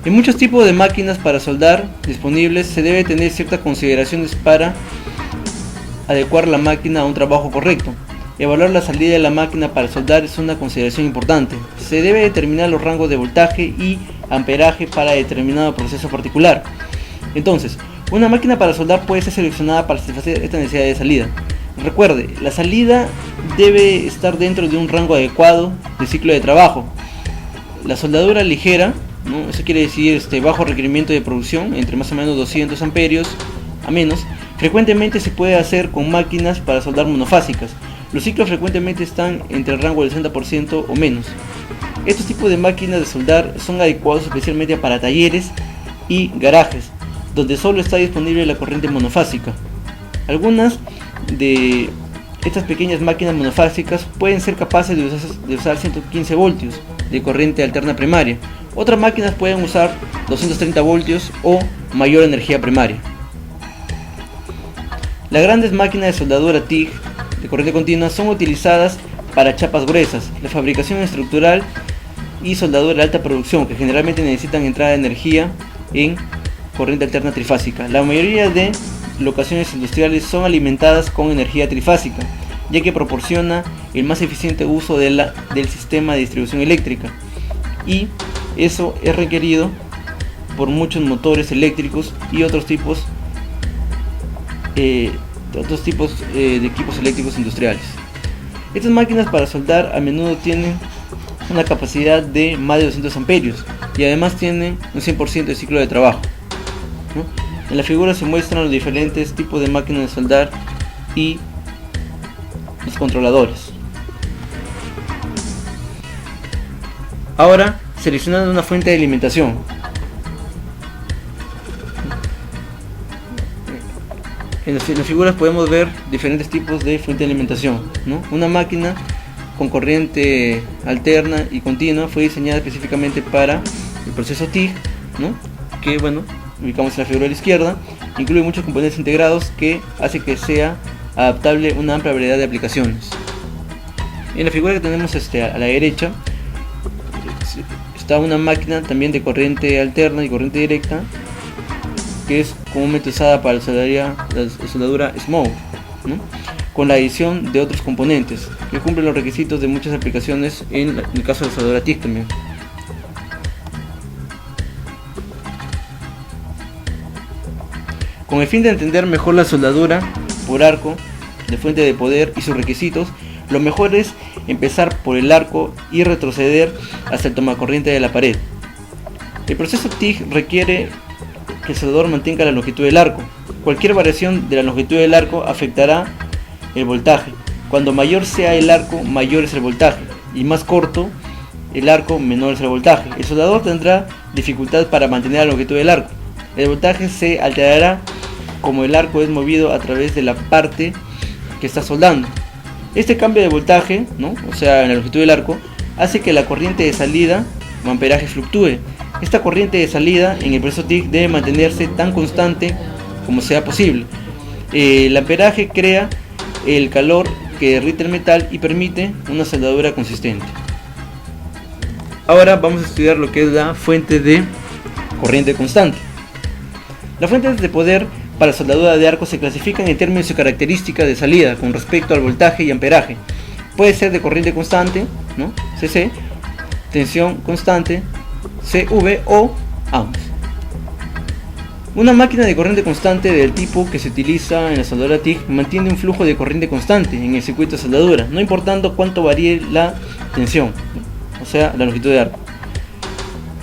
En muchos tipos de máquinas para soldar disponibles se debe tener ciertas consideraciones para adecuar la máquina a un trabajo correcto. Evaluar la salida de la máquina para soldar es una consideración importante. Se debe determinar los rangos de voltaje y amperaje para determinado proceso particular. Entonces, una máquina para soldar puede ser seleccionada para satisfacer esta necesidad de salida. Recuerde, la salida debe estar dentro de un rango adecuado de ciclo de trabajo. La soldadura ligera, ¿no?, eso quiere decir bajo requerimiento de producción, entre más o menos 200 amperios a menos, frecuentemente se puede hacer con máquinas para soldar monofásicas. Los ciclos frecuentemente están entre el rango del 60% o menos. Estos tipos de máquinas de soldar son adecuados especialmente para talleres y garajes, donde solo está disponible la corriente monofásica. Algunas de estas pequeñas máquinas monofásicas pueden ser capaces de usar 115 voltios de corriente alterna primaria. Otras máquinas pueden usar 230 voltios o mayor energía primaria. Las grandes máquinas de soldadura TIG de corriente continua son utilizadas para chapas gruesas, la fabricación estructural y soldadura de alta producción, que generalmente necesitan entrada de energía en corriente alterna trifásica. La mayoría de locaciones industriales son alimentadas con energía trifásica, ya que proporciona el más eficiente uso del sistema de distribución eléctrica, y eso es requerido por muchos motores eléctricos y otros tipos de equipos eléctricos industriales. Estas máquinas para soldar a menudo tienen una capacidad de más de 200 amperios y además tienen un 100% de ciclo de trabajo, ¿no? En la figura se muestran los diferentes tipos de máquinas de soldar y los controladores. Ahora, seleccionando una fuente de alimentación. En las figuras podemos ver diferentes tipos de fuente de alimentación, ¿no? Una máquina con corriente alterna y continua fue diseñada específicamente para el proceso TIG, ¿no? Que bueno, ubicamos en la figura de la izquierda. Incluye muchos componentes integrados que hace que sea adaptable a una amplia variedad de aplicaciones. En la figura que tenemos a la derecha está una máquina también de corriente alterna y corriente directa, que es comúnmente usada para la soldadura Smoke, ¿no? Con la adición de otros componentes que cumplen los requisitos de muchas aplicaciones, en el caso de la soldadura TIG también. Con el fin de entender mejor la soldadura por arco de fuente de poder y sus requisitos, lo mejor es empezar por el arco y retroceder hasta el tomacorriente de la pared. El proceso TIG requiere que el soldador mantenga la longitud del arco. Cualquier variación de la longitud del arco afectará el voltaje. Cuando mayor sea el arco, mayor es el voltaje, y más corto el arco, menor es el voltaje. El soldador tendrá dificultad para mantener la longitud del arco. El voltaje se alterará como el arco es movido a través de la parte que está soldando. Este cambio de voltaje, ¿no? O sea, en la longitud del arco, hace que la corriente de salida o amperaje fluctúe. Esta corriente de salida en el proceso TIG debe mantenerse tan constante como sea posible. El amperaje crea el calor que derrite el metal y permite una soldadura consistente. Ahora vamos a estudiar lo que es la fuente de corriente constante. Las fuentes de poder para soldadura de arco se clasifican en términos de características de salida con respecto al voltaje y amperaje. Puede ser de corriente constante, ¿no? CC, tensión constante, CV o ambos. Una máquina de corriente constante del tipo que se utiliza en la soldadura TIG mantiene un flujo de corriente constante en el circuito de soldadura, no importando cuánto varíe la tensión, o sea, la longitud de arco.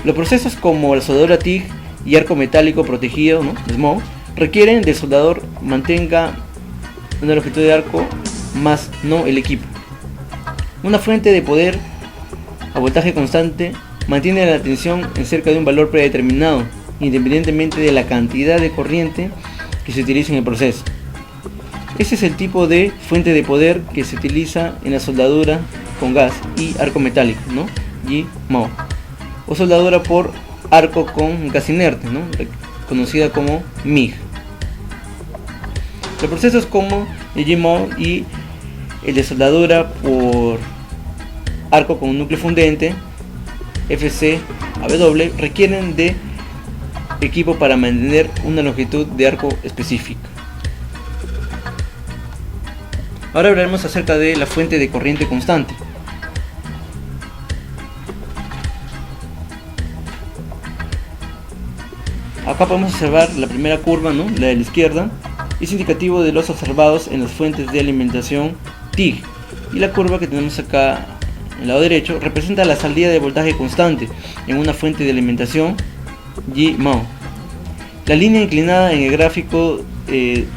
Los procesos como la soldadura TIG y arco metálico protegido, ¿no? Smoke, requieren del soldador mantenga una longitud de arco más no el equipo. Una fuente de poder a voltaje constante mantiene la tensión en cerca de un valor predeterminado, independientemente de la cantidad de corriente que se utilice en el proceso. Este es el tipo de fuente de poder que se utiliza en la soldadura con gas y arco metálico, ¿no? GMO, o soldadura por arco con gas inerte, ¿no? Conocida como MIG. Los procesos como el GMO y el de soldadura por arco con núcleo fundente, FCAW, requieren de equipo para mantener una longitud de arco específica. Ahora hablaremos acerca de la fuente de corriente constante. Acá podemos observar la primera curva, ¿no? La de la izquierda, es indicativo de los observados en las fuentes de alimentación TIG, y la curva que tenemos acá en el lado derecho representa la salida de voltaje constante en una fuente de alimentación GMO. La línea inclinada en el gráfico de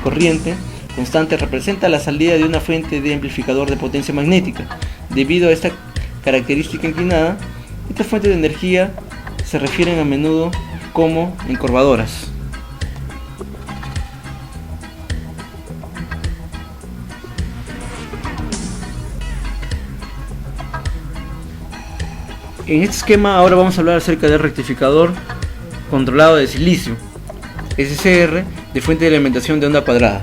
corriente constante representa la salida de una fuente de amplificador de potencia magnética. Debido a esta característica inclinada, estas fuentes de energía se refieren a menudo como encorvadoras. En este esquema ahora vamos a hablar acerca del rectificador controlado de silicio, SCR, de fuente de alimentación de onda cuadrada.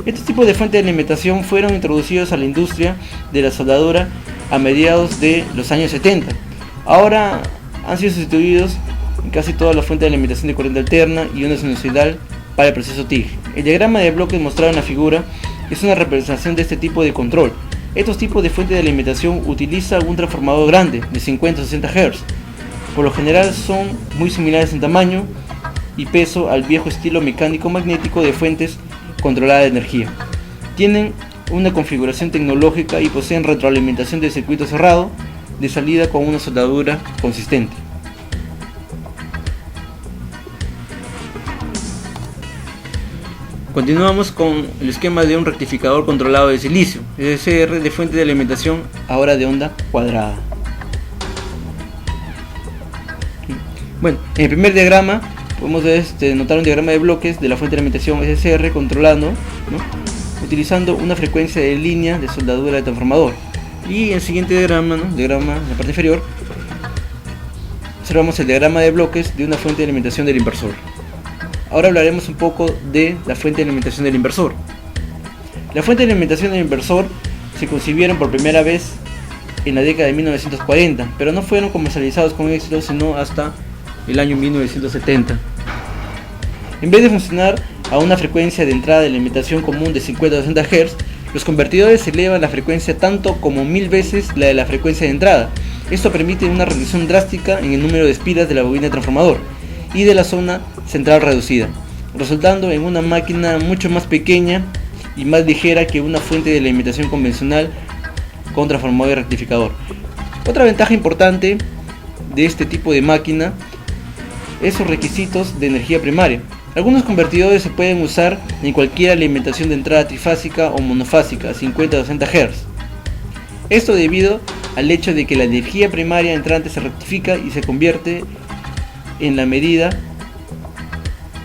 Estos tipos de fuentes de alimentación fueron introducidos a la industria de la soldadura a mediados de los años 70. Ahora han sido sustituidos en casi todas las fuentes de alimentación de corriente alterna y onda sinusoidal para el proceso TIG. El diagrama de bloques mostrado en la figura es una representación de este tipo de control. Estos tipos de fuentes de alimentación utilizan un transformador grande de 50 o 60 Hz. Por lo general son muy similares en tamaño y peso al viejo estilo mecánico magnético de fuentes controladas de energía. Tienen una configuración tecnológica y poseen retroalimentación de circuito cerrado de salida con una soldadura consistente. Continuamos con el esquema de un rectificador controlado de silicio, SR de fuente de alimentación ahora de onda cuadrada. Bueno, en el primer diagrama podemos notar un diagrama de bloques de la fuente de alimentación SR controlando, ¿no?, utilizando una frecuencia de línea de soldadura de transformador. Y en el siguiente diagrama, diagrama en la parte inferior, observamos el diagrama de bloques de una fuente de alimentación del inversor. Ahora hablaremos un poco de la fuente de alimentación del inversor. La fuente de alimentación del inversor se concibieron por primera vez en la década de 1940, pero no fueron comercializados con éxito sino hasta el año 1970. En vez de funcionar a una frecuencia de entrada de alimentación común de 50 a 60 Hz, los convertidores elevan la frecuencia tanto como 1000 veces la de la frecuencia de entrada. Esto permite una reducción drástica en el número de espiras de la bobina de transformador y de la zona central reducida, resultando en una máquina mucho más pequeña y más ligera que una fuente de alimentación convencional con transformador y rectificador. Otra ventaja importante de este tipo de máquina es sus requisitos de energía primaria. Algunos convertidores se pueden usar en cualquier alimentación de entrada trifásica o monofásica a 50 o 60 Hz. Esto debido al hecho de que la energía primaria entrante se rectifica y se convierte en la medida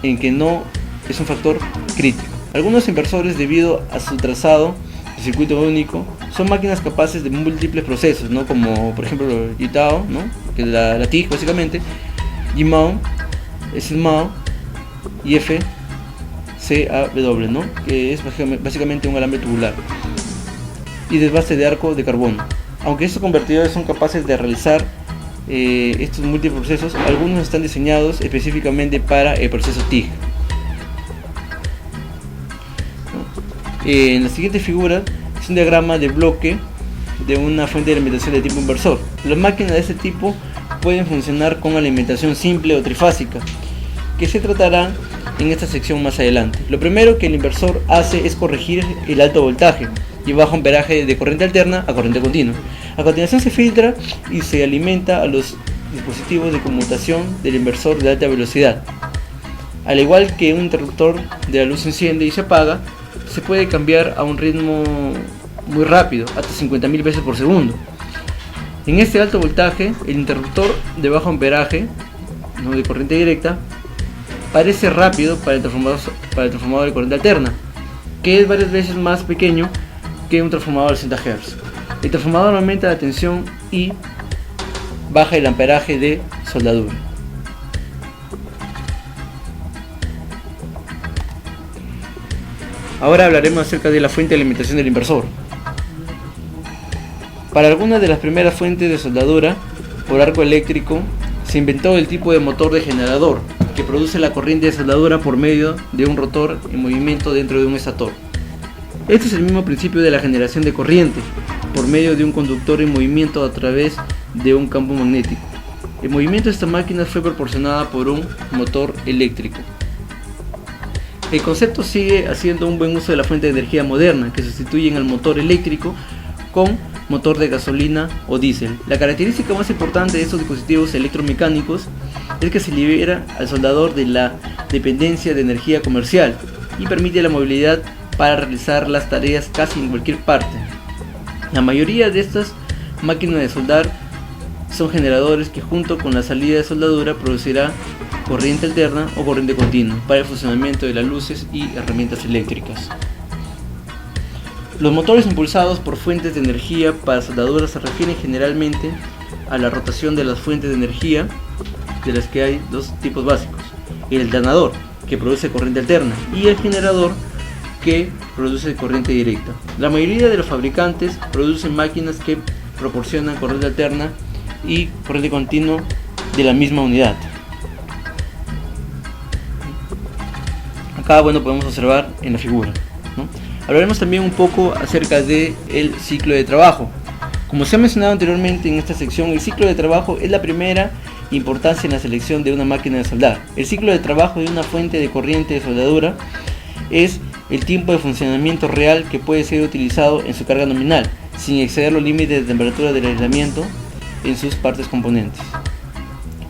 en que no es un factor crítico. Algunos inversores, debido a su trazado de circuito único, son máquinas capaces de múltiples procesos, ¿no?, como por ejemplo Yitao, ¿no?, que es la TIG básicamente, Yimao, SMAO y FCAW, ¿no?, que es básicamente un alambre tubular y desbaste de arco de carbono. Aunque estos convertidores son capaces de realizar estos múltiples procesos, algunos están diseñados específicamente para el proceso TIG. En la siguiente figura es un diagrama de bloque de una fuente de alimentación de tipo inversor. Las máquinas de este tipo pueden funcionar con alimentación simple o trifásica, que se tratará en esta sección más adelante. Lo primero que el inversor hace es corregir el alto voltaje y bajo amperaje de corriente alterna a corriente continua. A continuación se filtra y se alimenta a los dispositivos de conmutación del inversor de alta velocidad. Al igual que un interruptor de la luz se enciende y se apaga, se puede cambiar a un ritmo muy rápido, hasta 50.000 veces por segundo. En este alto voltaje, el interruptor de bajo amperaje, no de corriente directa, parece rápido para el transformador de corriente alterna, que es varias veces más pequeño que un transformador de 60 Hz. El transformador aumenta la tensión y baja el amperaje de soldadura. Ahora hablaremos acerca de la fuente de alimentación del inversor. Para algunas de las primeras fuentes de soldadura por arco eléctrico se inventó el tipo de motor de generador que produce la corriente de soldadura por medio de un rotor en movimiento dentro de un estator. Este es el mismo principio de la generación de corriente por medio de un conductor en movimiento a través de un campo magnético. El movimiento de esta máquina fue proporcionado por un motor eléctrico. El concepto sigue haciendo un buen uso de la fuente de energía moderna que sustituyen al motor eléctrico con motor de gasolina o diésel. La característica más importante de estos dispositivos electromecánicos es que se libera al soldador de la dependencia de energía comercial y permite la movilidad para realizar las tareas casi en cualquier parte. La mayoría de estas máquinas de soldar son generadores que junto con la salida de soldadura producirá corriente alterna o corriente continua para el funcionamiento de las luces y herramientas eléctricas. Los motores impulsados por fuentes de energía para soldadura se refieren generalmente a la rotación de las fuentes de energía, de las que hay dos tipos básicos: el alternador, que produce corriente alterna, y el generador, que produce corriente directa. La mayoría de los fabricantes producen máquinas que proporcionan corriente alterna y corriente continua de la misma unidad. Acá, podemos observar en la figura, ¿no? Hablaremos también un poco acerca del ciclo de trabajo. Como se ha mencionado anteriormente en esta sección, el ciclo de trabajo es la primera importancia en la selección de una máquina de soldar. El ciclo de trabajo de una fuente de corriente de soldadura es el tiempo de funcionamiento real que puede ser utilizado en su carga nominal, sin exceder los límites de temperatura del aislamiento en sus partes componentes.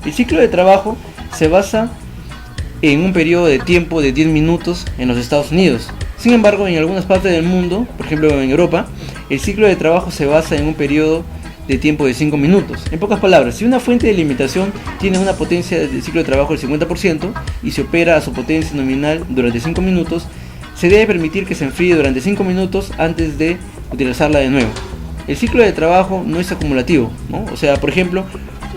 El ciclo de trabajo se basa en un periodo de tiempo de 10 minutos en los Estados Unidos. Sin embargo, en algunas partes del mundo, por ejemplo en Europa, el ciclo de trabajo se basa en un periodo de tiempo de 5 minutos. En pocas palabras, si una fuente de alimentación tiene una potencia de ciclo de trabajo del 50% y se opera a su potencia nominal durante 5 minutos, se debe permitir que se enfríe durante 5 minutos antes de utilizarla de nuevo. El ciclo de trabajo no es acumulativo, ¿no? O sea, por ejemplo,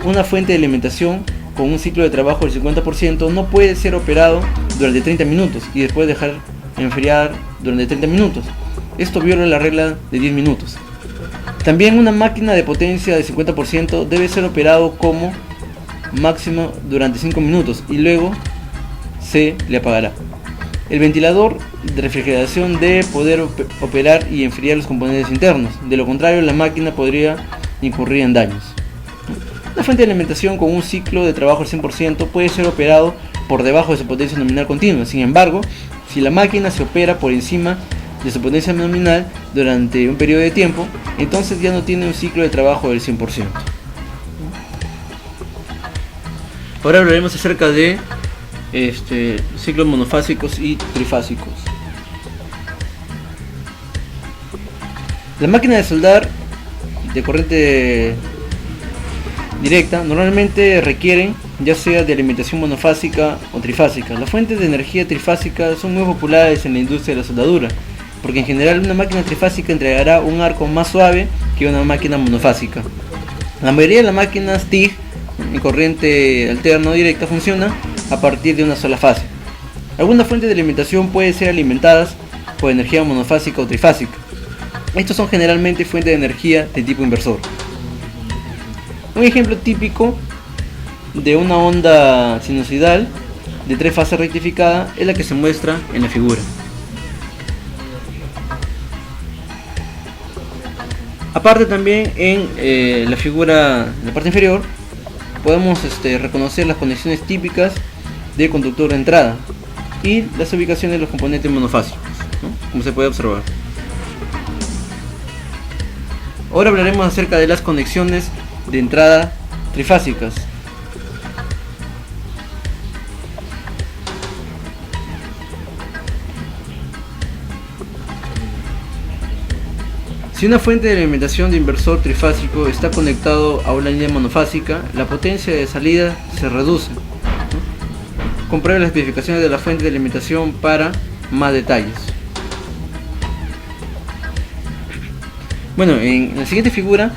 una fuente de alimentación con un ciclo de trabajo del 50% no puede ser operado durante 30 minutos y después dejar enfriar durante 30 minutos. Esto viola la regla de 10 minutos. También una máquina de potencia de 50% debe ser operado como máximo durante 5 minutos y luego se le apagará. El ventilador de refrigeración debe poder operar y enfriar los componentes internos, de lo contrario la máquina podría incurrir en daños. La fuente de alimentación con un ciclo de trabajo al 100% puede ser operado por debajo de su potencia nominal continua. Sin embargo, si la máquina se opera por encima de su potencia nominal durante un periodo de tiempo, entonces ya no tiene un ciclo de trabajo del 100%. Ahora hablaremos acerca de ciclos monofásicos y trifásicos. La máquina de soldar de corriente directa normalmente requieren ya sea de alimentación monofásica o trifásica. Las fuentes de energía trifásica son muy populares en la industria de la soldadura, porque en general una máquina trifásica entregará un arco más suave que una máquina monofásica. La mayoría de las máquinas TIG en corriente alterna o directa funciona a partir de una sola fase. Algunas fuentes de alimentación pueden ser alimentadas por energía monofásica o trifásica. Estos son generalmente fuentes de energía de tipo inversor. Un ejemplo típico de una onda sinusoidal de 3 fases rectificada es la que se muestra en la figura. Aparte también en la figura, en la parte inferior, podemos reconocer las conexiones típicas de conductor de entrada y las ubicaciones de los componentes monofásicos, ¿no? Como se puede observar. Ahora hablaremos acerca de las conexiones de entrada trifásicas. Si una fuente de alimentación de inversor trifásico está conectado a una línea monofásica, la potencia de salida se reduce, ¿no? Compruebe las especificaciones de la fuente de alimentación para más detalles. Bueno, en la siguiente figura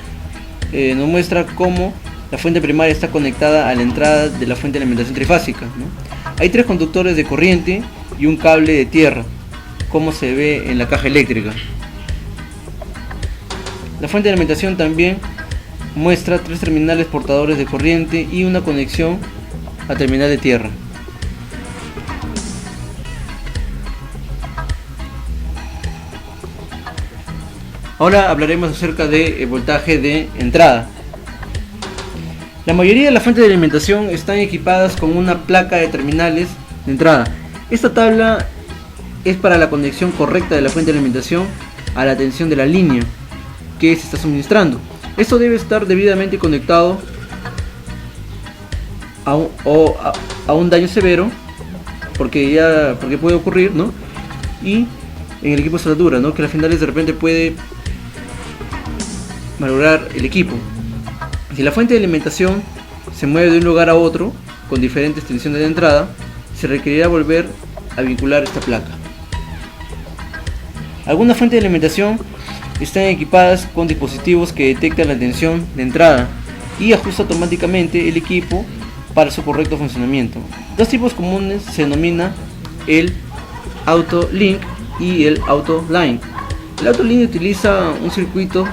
nos muestra cómo la fuente primaria está conectada a la entrada de la fuente de alimentación trifásica, ¿no? Hay 3 conductores de corriente y un cable de tierra, como se ve en la caja eléctrica. La fuente de alimentación también muestra 3 terminales portadores de corriente y una conexión a terminal de tierra. Ahora hablaremos acerca del voltaje de entrada. La mayoría de las fuentes de alimentación están equipadas con una placa de terminales de entrada. Esta tabla es para la conexión correcta de la fuente de alimentación a la tensión de la línea que se está suministrando. Esto debe estar debidamente conectado a un daño severo, porque puede ocurrir, ¿no? Y en el equipo de soldadura, ¿no? Que al final de repente puede malograr el equipo. Si la fuente de alimentación se mueve de un lugar a otro con diferentes tensiones de entrada, se requerirá volver a vincular esta placa. Algunas fuentes de alimentación están equipadas con dispositivos que detectan la tensión de entrada y ajusta automáticamente el equipo para su correcto funcionamiento. 2 tipos comunes se denomina el Auto-Link y el Auto-Line. El Auto-Link utiliza un circuito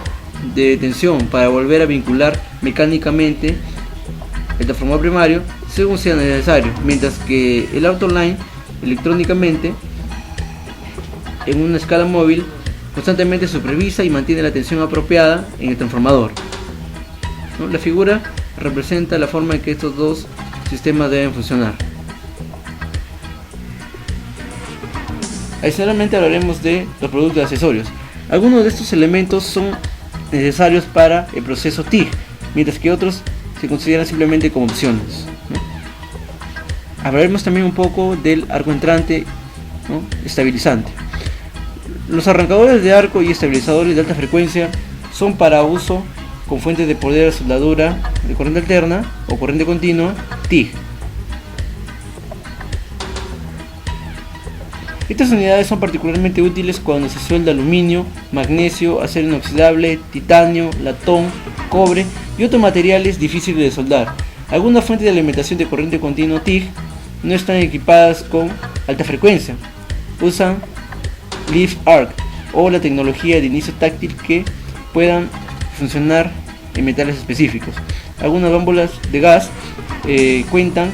de tensión para volver a vincular mecánicamente el transformador primario según sea necesario, mientras que el Auto-Line electrónicamente en una escala móvil constantemente supervisa y mantiene la tensión apropiada en el transformador, ¿no? La figura representa la forma en que estos 2 sistemas deben funcionar. Adicionalmente hablaremos de los productos y accesorios. Algunos de estos elementos son necesarios para el proceso TIG, mientras que otros se consideran simplemente como opciones, ¿no? Hablaremos también un poco del arco entrante, ¿no?, estabilizante. Los arrancadores de arco y estabilizadores de alta frecuencia son para uso con fuentes de poder de soldadura de corriente alterna o corriente continua TIG. Estas unidades son particularmente útiles cuando se suelda aluminio, magnesio, acero inoxidable, titanio, latón, cobre y otros materiales difíciles de soldar. Algunas fuentes de alimentación de corriente continua TIG no están equipadas con alta frecuencia. Usan Live Arc o la tecnología de inicio táctil que puedan funcionar en metales específicos. Algunas válvulas de gas cuentan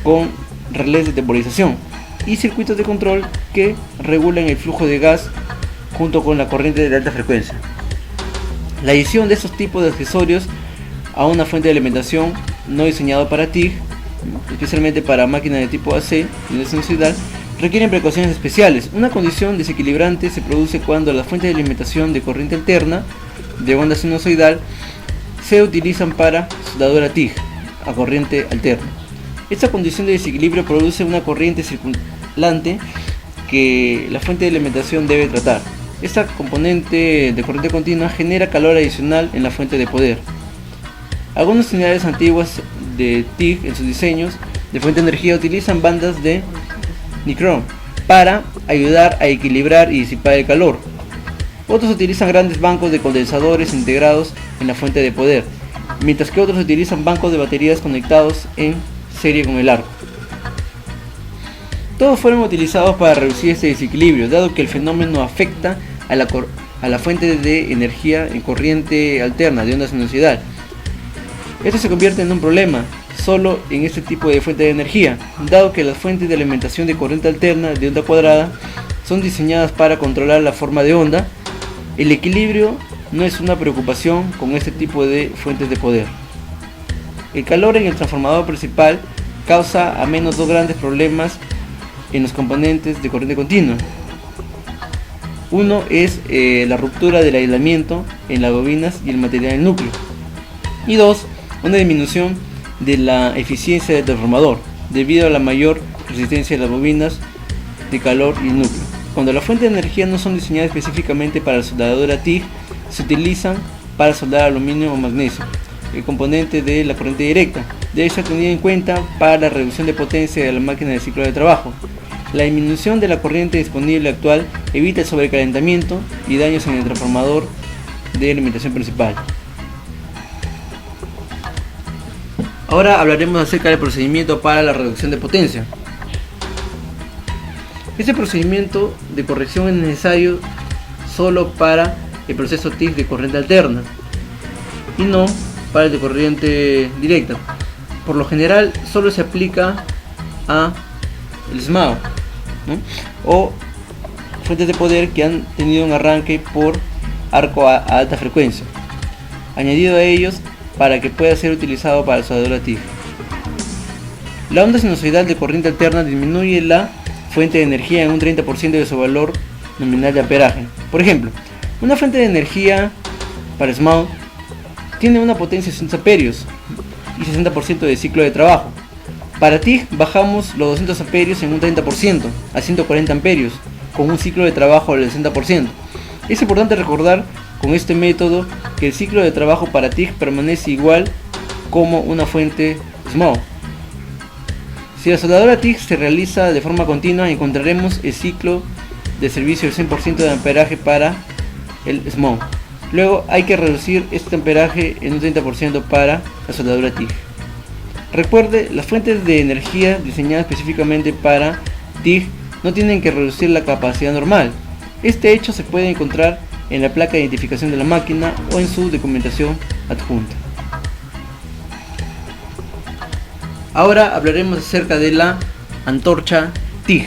con relés de temporización y circuitos de control que regulan el flujo de gas junto con la corriente de alta frecuencia. La adición de estos tipos de accesorios a una fuente de alimentación no diseñado para TIG, especialmente para máquinas de tipo AC y sinusoidal, requieren precauciones especiales. Una condición desequilibrante se produce cuando las fuentes de alimentación de corriente alterna de onda sinusoidal se utilizan para soldadura TIG a corriente alterna. Esta condición de desequilibrio produce una corriente circulante que la fuente de alimentación debe tratar. Esta componente de corriente continua genera calor adicional en la fuente de poder. Algunas unidades antiguas de TIG en sus diseños de fuente de energía utilizan bandas de nichrome para ayudar a equilibrar y disipar el calor. Otros utilizan grandes bancos de condensadores integrados en la fuente de poder, mientras que otros utilizan bancos de baterías conectados en serie con el arco. Todos fueron utilizados para reducir este desequilibrio, dado que el fenómeno afecta a la fuente de energía en corriente alterna de onda sinusoidal. Esto se convierte en un problema solo en este tipo de fuente de energía, dado que las fuentes de alimentación de corriente alterna de onda cuadrada son diseñadas para controlar la forma de onda. El equilibrio no es una preocupación con este tipo de fuentes de poder. El calor en el transformador principal causa a menos dos grandes problemas en los componentes de corriente continua. Uno es la ruptura del aislamiento en las bobinas y el material del núcleo. Y dos, una disminución de la eficiencia del transformador debido a la mayor resistencia de las bobinas de calor y el núcleo. Cuando las fuentes de energía no son diseñadas específicamente para la soldadura TIG, se utilizan para soldar aluminio o magnesio. El componente de la corriente directa debe ser tenido en cuenta para la reducción de potencia de la máquina de ciclo de trabajo. La disminución de la corriente disponible actual evita el sobrecalentamiento y daños en el transformador de alimentación principal. Ahora hablaremos acerca del procedimiento para la reducción de potencia. Este procedimiento de corrección es necesario solo para el proceso TIG de corriente alterna y no para el de corriente directa. Por lo general solo se aplica a el SMAO, ¿no?, o fuentes de poder que han tenido un arranque por arco a alta frecuencia, añadido a ellos para que pueda ser utilizado para la soldadura TIG. La onda sinusoidal de corriente alterna disminuye la fuente de energía en un 30% de su valor nominal de amperaje. Por ejemplo, una fuente de energía para SMAO tiene una potencia de 60 amperios y 60% de ciclo de trabajo. Para TIG bajamos los 200 amperios en un 30% a 140 amperios con un ciclo de trabajo del 60%. Es importante recordar con este método que el ciclo de trabajo para TIG permanece igual como una fuente SMAO. Si la soldadura TIG se realiza de forma continua, encontraremos el ciclo de servicio del 100% de amperaje para el SMAO. Luego hay que reducir este amperaje en un 30% para la soldadura TIG. Recuerde, las fuentes de energía diseñadas específicamente para TIG no tienen que reducir la capacidad normal. Este hecho se puede encontrar en la placa de identificación de la máquina o en su documentación adjunta. Ahora hablaremos acerca de la antorcha TIG.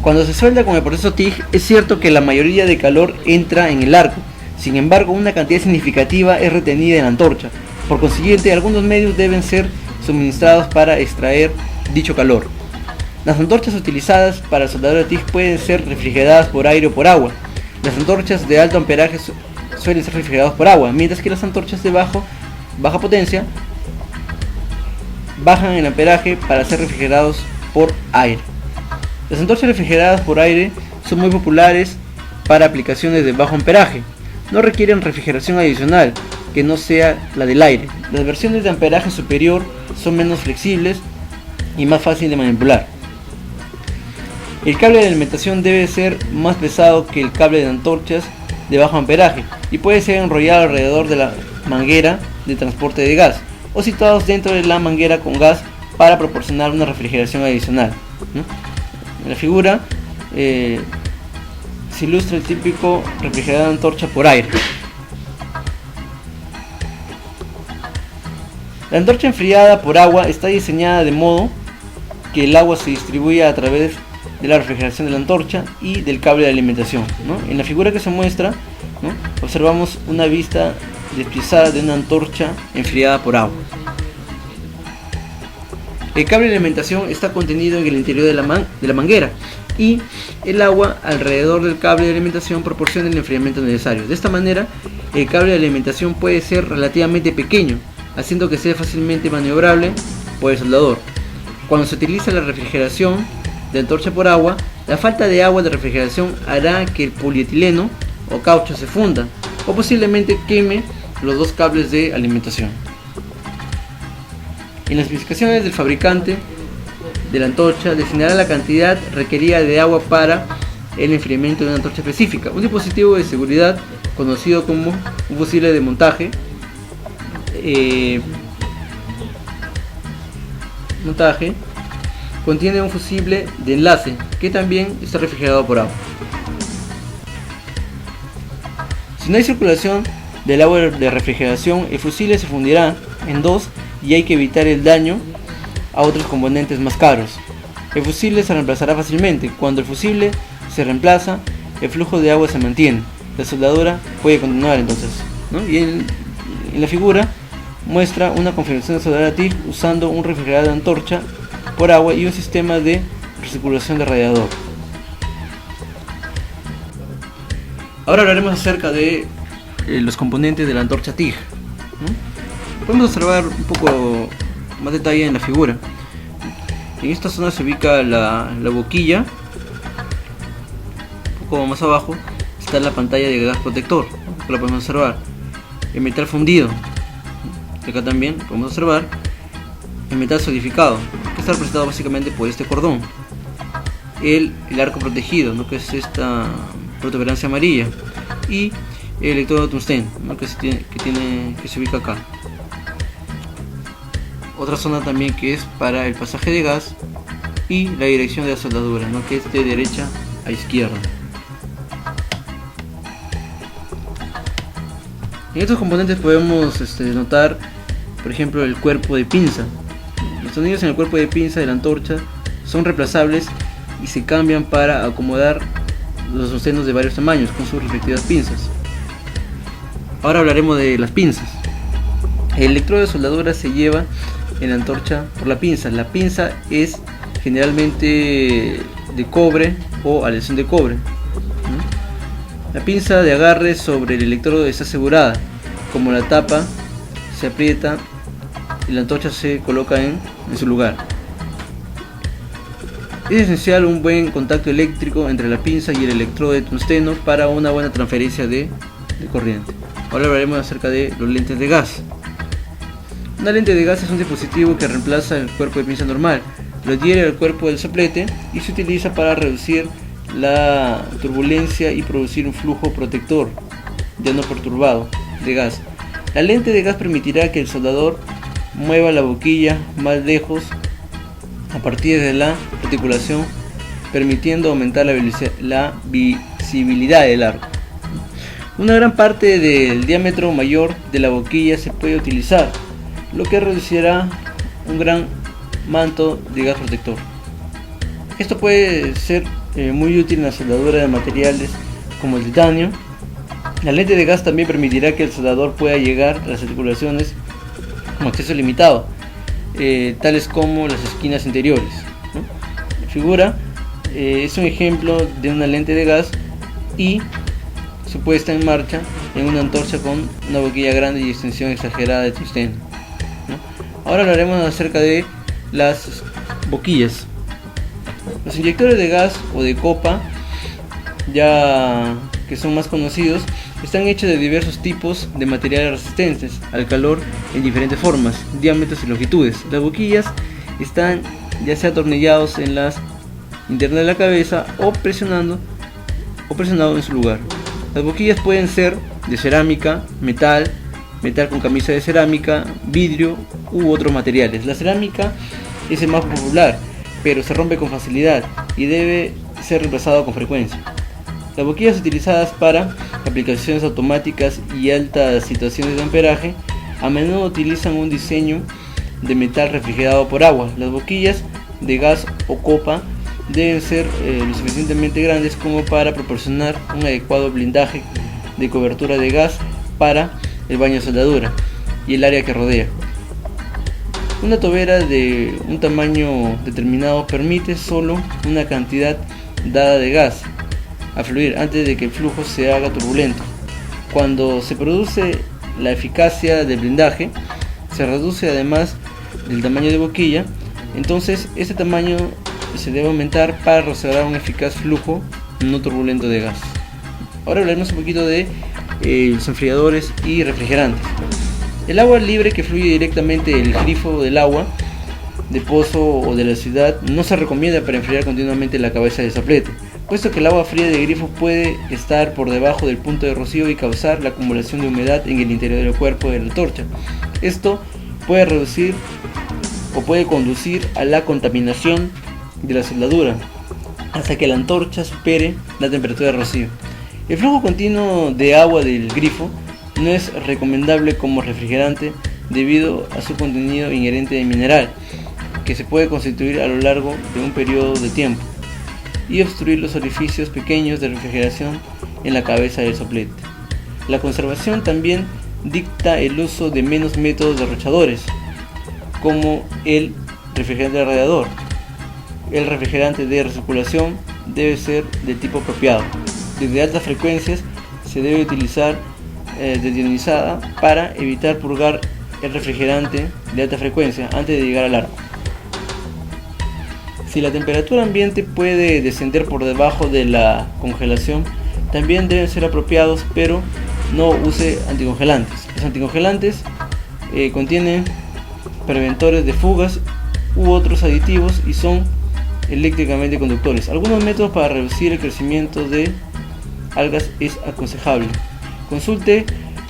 Cuando se suelda con el proceso TIG, es cierto que la mayoría de calor entra en el arco. Sin embargo, una cantidad significativa es retenida en la antorcha. Por consiguiente, algunos medios deben ser suministrados para extraer dicho calor. Las antorchas utilizadas para la soldadura TIG pueden ser refrigeradas por aire o por agua. Las antorchas de alto amperaje suelen ser refrigeradas por agua, mientras que las antorchas de baja potencia bajan el amperaje para ser refrigerados por aire. Las antorchas refrigeradas por aire son muy populares para aplicaciones de bajo amperaje. No requieren refrigeración adicional que no sea la del aire. Las versiones de amperaje superior son menos flexibles y más fácil de manipular. El cable de alimentación debe ser más pesado que el cable de antorchas de bajo amperaje y puede ser enrollado alrededor de la manguera de transporte de gas o situados dentro de la manguera con gas para proporcionar una refrigeración adicional, ¿no? En la figura se ilustra el típico refrigerador de antorcha por aire. La antorcha enfriada por agua está diseñada de modo que el agua se distribuya a través de la refrigeración de la antorcha y del cable de alimentación, ¿no? En la figura que se muestra, ¿no?, observamos una vista despiezada de una antorcha enfriada por agua. El cable de alimentación está contenido en el interior de la manguera y el agua alrededor del cable de alimentación proporciona el enfriamiento necesario. De esta manera, el cable de alimentación puede ser relativamente pequeño, haciendo que sea fácilmente maniobrable por el soldador. Cuando se utiliza la refrigeración de antorcha por agua, la falta de agua de refrigeración hará que el polietileno o caucho se funda o posiblemente queme los dos cables de alimentación. En las especificaciones del fabricante de la antorcha destinará la cantidad requerida de agua para el enfriamiento de una antorcha específica. Un dispositivo de seguridad conocido como un fusible de montaje contiene un fusible de enlace que también está refrigerado por agua. Si no hay circulación del agua de refrigeración, el fusible se fundirá en dos y hay que evitar el daño a otros componentes más caros. El fusible se reemplazará fácilmente. Cuando el fusible se reemplaza, el flujo de agua se mantiene. La soldadura puede continuar entonces, ¿no? Y en la figura muestra una configuración de soldadura TIG usando un refrigerador de antorcha por agua y un sistema de recirculación de radiador. Ahora hablaremos acerca de los componentes de la antorcha TIG, ¿no? Podemos observar un poco más detalle en la figura. En esta zona se ubica la boquilla. Un poco más abajo está la pantalla de gas protector, ¿no?, que lo podemos observar. El metal fundido, acá también podemos observar el metal solidificado, que está representado básicamente por este cordón. El arco protegido, ¿no?, que es esta protuberancia amarilla, y el electrodo de tungsteno, ¿no?, que se ubica acá. Otra zona también que es para el pasaje de gas y la dirección de la soldadura, ¿no?, que es de derecha a izquierda. En estos componentes podemos notar, por ejemplo, el cuerpo de pinza. Los tornillos en el cuerpo de pinza de la antorcha son reemplazables y se cambian para acomodar los tungstenos de varios tamaños con sus respectivas pinzas. Ahora hablaremos de las pinzas. El electrodo de soldadura se lleva en la antorcha por la pinza. La pinza es generalmente de cobre o aleación de cobre, ¿no? La pinza de agarre sobre el electrodo está asegurada. Como la tapa se aprieta y la antorcha se coloca en su lugar. Es esencial un buen contacto eléctrico entre la pinza y el electrodo de tungsteno para una buena transferencia de corriente. Ahora hablaremos acerca de los lentes de gas. Una lente de gas es un dispositivo que reemplaza el cuerpo de pinza normal, lo adhiere al cuerpo del soplete y se utiliza para reducir la turbulencia y producir un flujo protector ya no perturbado de gas. La lente de gas permitirá que el soldador mueva la boquilla más lejos a partir de la reticulación, permitiendo aumentar la visibilidad del arco. Una gran parte del diámetro mayor de la boquilla se puede utilizar, lo que reducirá un gran manto de gas protector. Esto puede ser muy útil en la soldadura de materiales como el titanio. La lente de gas también permitirá que el soldador pueda llegar a las articulaciones con acceso limitado, tales como las esquinas interiores, ¿no? La figura es un ejemplo de una lente de gas y su puesta en marcha en una antorcha con una boquilla grande y extensión exagerada de tungsteno, ¿no? Ahora hablaremos acerca de las boquillas. Los inyectores de gas o de copa, ya que son más conocidos, están hechos de diversos tipos de materiales resistentes al calor en diferentes formas, diámetros y longitudes. Las boquillas están ya sea atornillados en las internas de la cabeza o presionado en su lugar. Las boquillas pueden ser de cerámica, metal con camisa de cerámica, vidrio u otros materiales. La cerámica es el más popular, pero se rompe con facilidad y debe ser reemplazado con frecuencia. Las boquillas utilizadas para aplicaciones automáticas y altas situaciones de amperaje a menudo utilizan un diseño de metal refrigerado por agua. Las boquillas de gas o copa deben ser lo suficientemente grandes como para proporcionar un adecuado blindaje de cobertura de gas para el baño de soldadura y el área que rodea. Una tobera de un tamaño determinado permite solo una cantidad dada de gas a fluir antes de que el flujo se haga turbulento. Cuando se produce la eficacia del blindaje, se reduce además del tamaño de boquilla, entonces este tamaño se debe aumentar para restaurar un eficaz flujo no turbulento de gas. Ahora hablaremos un poquito de los enfriadores y refrigerantes. El agua libre que fluye directamente del grifo del agua de pozo o de la ciudad no se recomienda para enfriar continuamente la cabeza del soplete, puesto que el agua fría de grifo puede estar por debajo del punto de rocío y causar la acumulación de humedad en el interior del cuerpo de la antorcha. Esto puede reducir o puede conducir a la contaminación de la soldadura hasta que la antorcha supere la temperatura de rocío. El flujo continuo de agua del grifo no es recomendable como refrigerante debido a su contenido inherente de mineral, que se puede constituir a lo largo de un periodo de tiempo y obstruir los orificios pequeños de refrigeración en la cabeza del soplete. La conservación también dicta el uso de menos métodos derrochadores, como el refrigerante de radiador. El refrigerante de recirculación debe ser del tipo apropiado. Desde altas frecuencias se debe utilizar desionizada para evitar purgar el refrigerante de alta frecuencia antes de llegar al arco. Si la temperatura ambiente puede descender por debajo de la congelación, también deben ser apropiados, pero no use anticongelantes. Los anticongelantes contienen preventores de fugas u otros aditivos y son eléctricamente conductores. Algunos métodos para reducir el crecimiento de algas es aconsejable. Consulte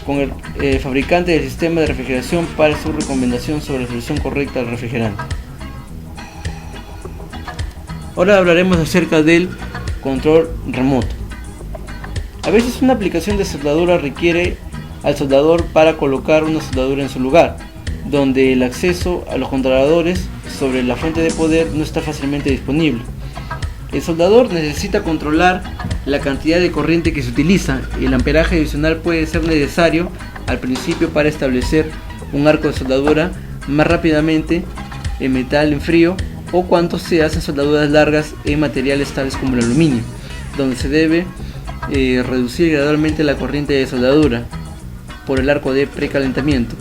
con el fabricante del sistema de refrigeración para su recomendación sobre la solución correcta del refrigerante. Ahora hablaremos acerca del control remoto. A veces una aplicación de soldadura requiere al soldador para colocar una soldadura en su lugar, donde el acceso a los controladores sobre la fuente de poder no está fácilmente disponible. El soldador necesita controlar la cantidad de corriente que se utiliza y el amperaje adicional puede ser necesario al principio para establecer un arco de soldadura más rápidamente en metal en frío o cuando se hacen soldaduras largas en materiales tales como el aluminio, donde se debe reducir gradualmente la corriente de soldadura por el arco de precalentamiento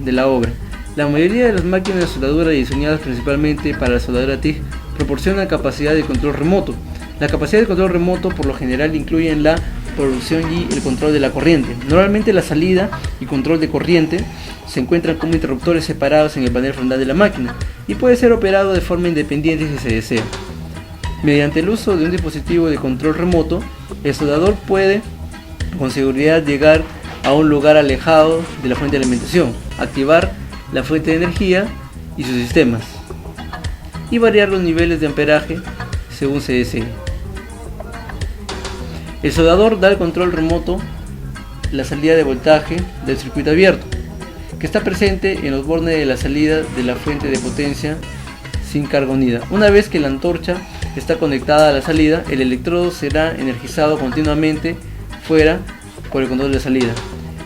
de la obra. La mayoría de las máquinas de soldadura diseñadas principalmente para la soldadura TIG proporcionan capacidad de control remoto. La capacidad de control remoto por lo general incluye la producción y el control de la corriente. Normalmente la salida y control de corriente se encuentran como interruptores separados en el panel frontal de la máquina y puede ser operado de forma independiente si se desea. Mediante el uso de un dispositivo de control remoto, el soldador puede con seguridad llegar a un lugar alejado de la fuente de alimentación, activar la fuente de energía y sus sistemas y variar los niveles de amperaje según se desee. El soldador da al control remoto la salida de voltaje del circuito abierto, que está presente en los bornes de la salida de la fuente de potencia sin carga unida. Una vez que la antorcha está conectada a la salida, el electrodo será energizado continuamente fuera por el control de salida.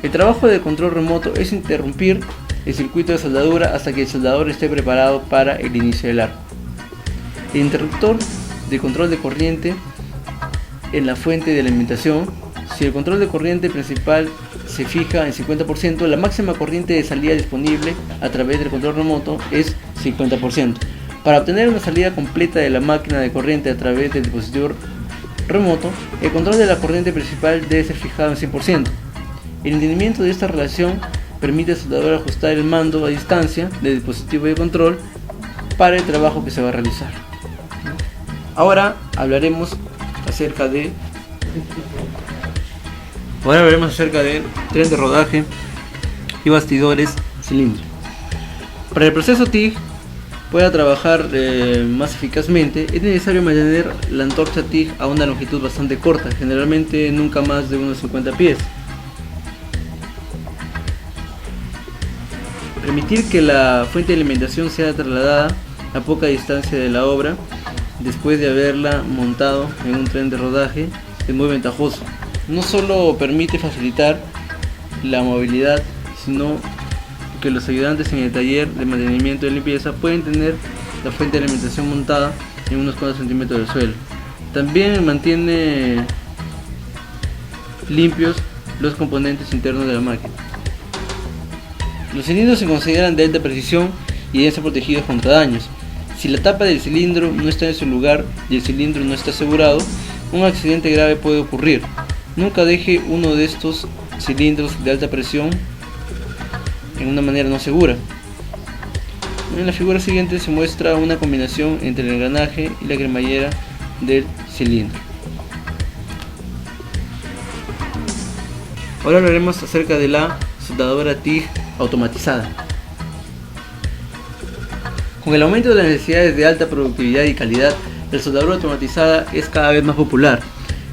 El trabajo de control remoto es interrumpir el circuito de soldadura hasta que el soldador esté preparado para el inicio del arco. El interruptor de control de corriente en la fuente de alimentación. Si el control de corriente principal se fija en 50%, la máxima corriente de salida disponible a través del control remoto es 50%. Para obtener una salida completa de la máquina de corriente a través del dispositivo remoto, el control de la corriente principal debe ser fijado en 100%. El entendimiento de esta relación permite al soldador ajustar el mando a distancia del dispositivo de control para el trabajo que se va a realizar. Ahora hablaremos acerca de tren de rodaje y bastidores cilindro. Para el proceso TIG pueda trabajar más eficazmente, es necesario mantener la antorcha TIG a una longitud bastante corta, generalmente nunca más de unos 50 pies. Permitir que la fuente de alimentación sea trasladada a poca distancia de la obra después de haberla montado en un tren de rodaje es muy ventajoso. No solo permite facilitar la movilidad, sino que los ayudantes en el taller de mantenimiento y limpieza pueden tener la fuente de alimentación montada en unos cuantos centímetros del suelo. También mantiene limpios los componentes internos de la máquina. Los cilindros se consideran de alta precisión y deben ser protegidos contra daños. Si la tapa del cilindro no está en su lugar y el cilindro no está asegurado, un accidente grave puede ocurrir. Nunca deje uno de estos cilindros de alta presión en una manera no segura. En la figura siguiente se muestra una combinación entre el engranaje y la cremallera del cilindro. Ahora hablaremos acerca de la soldadora TIG automatizada. Con el aumento de las necesidades de alta productividad y calidad, la soldadura automatizada es cada vez más popular.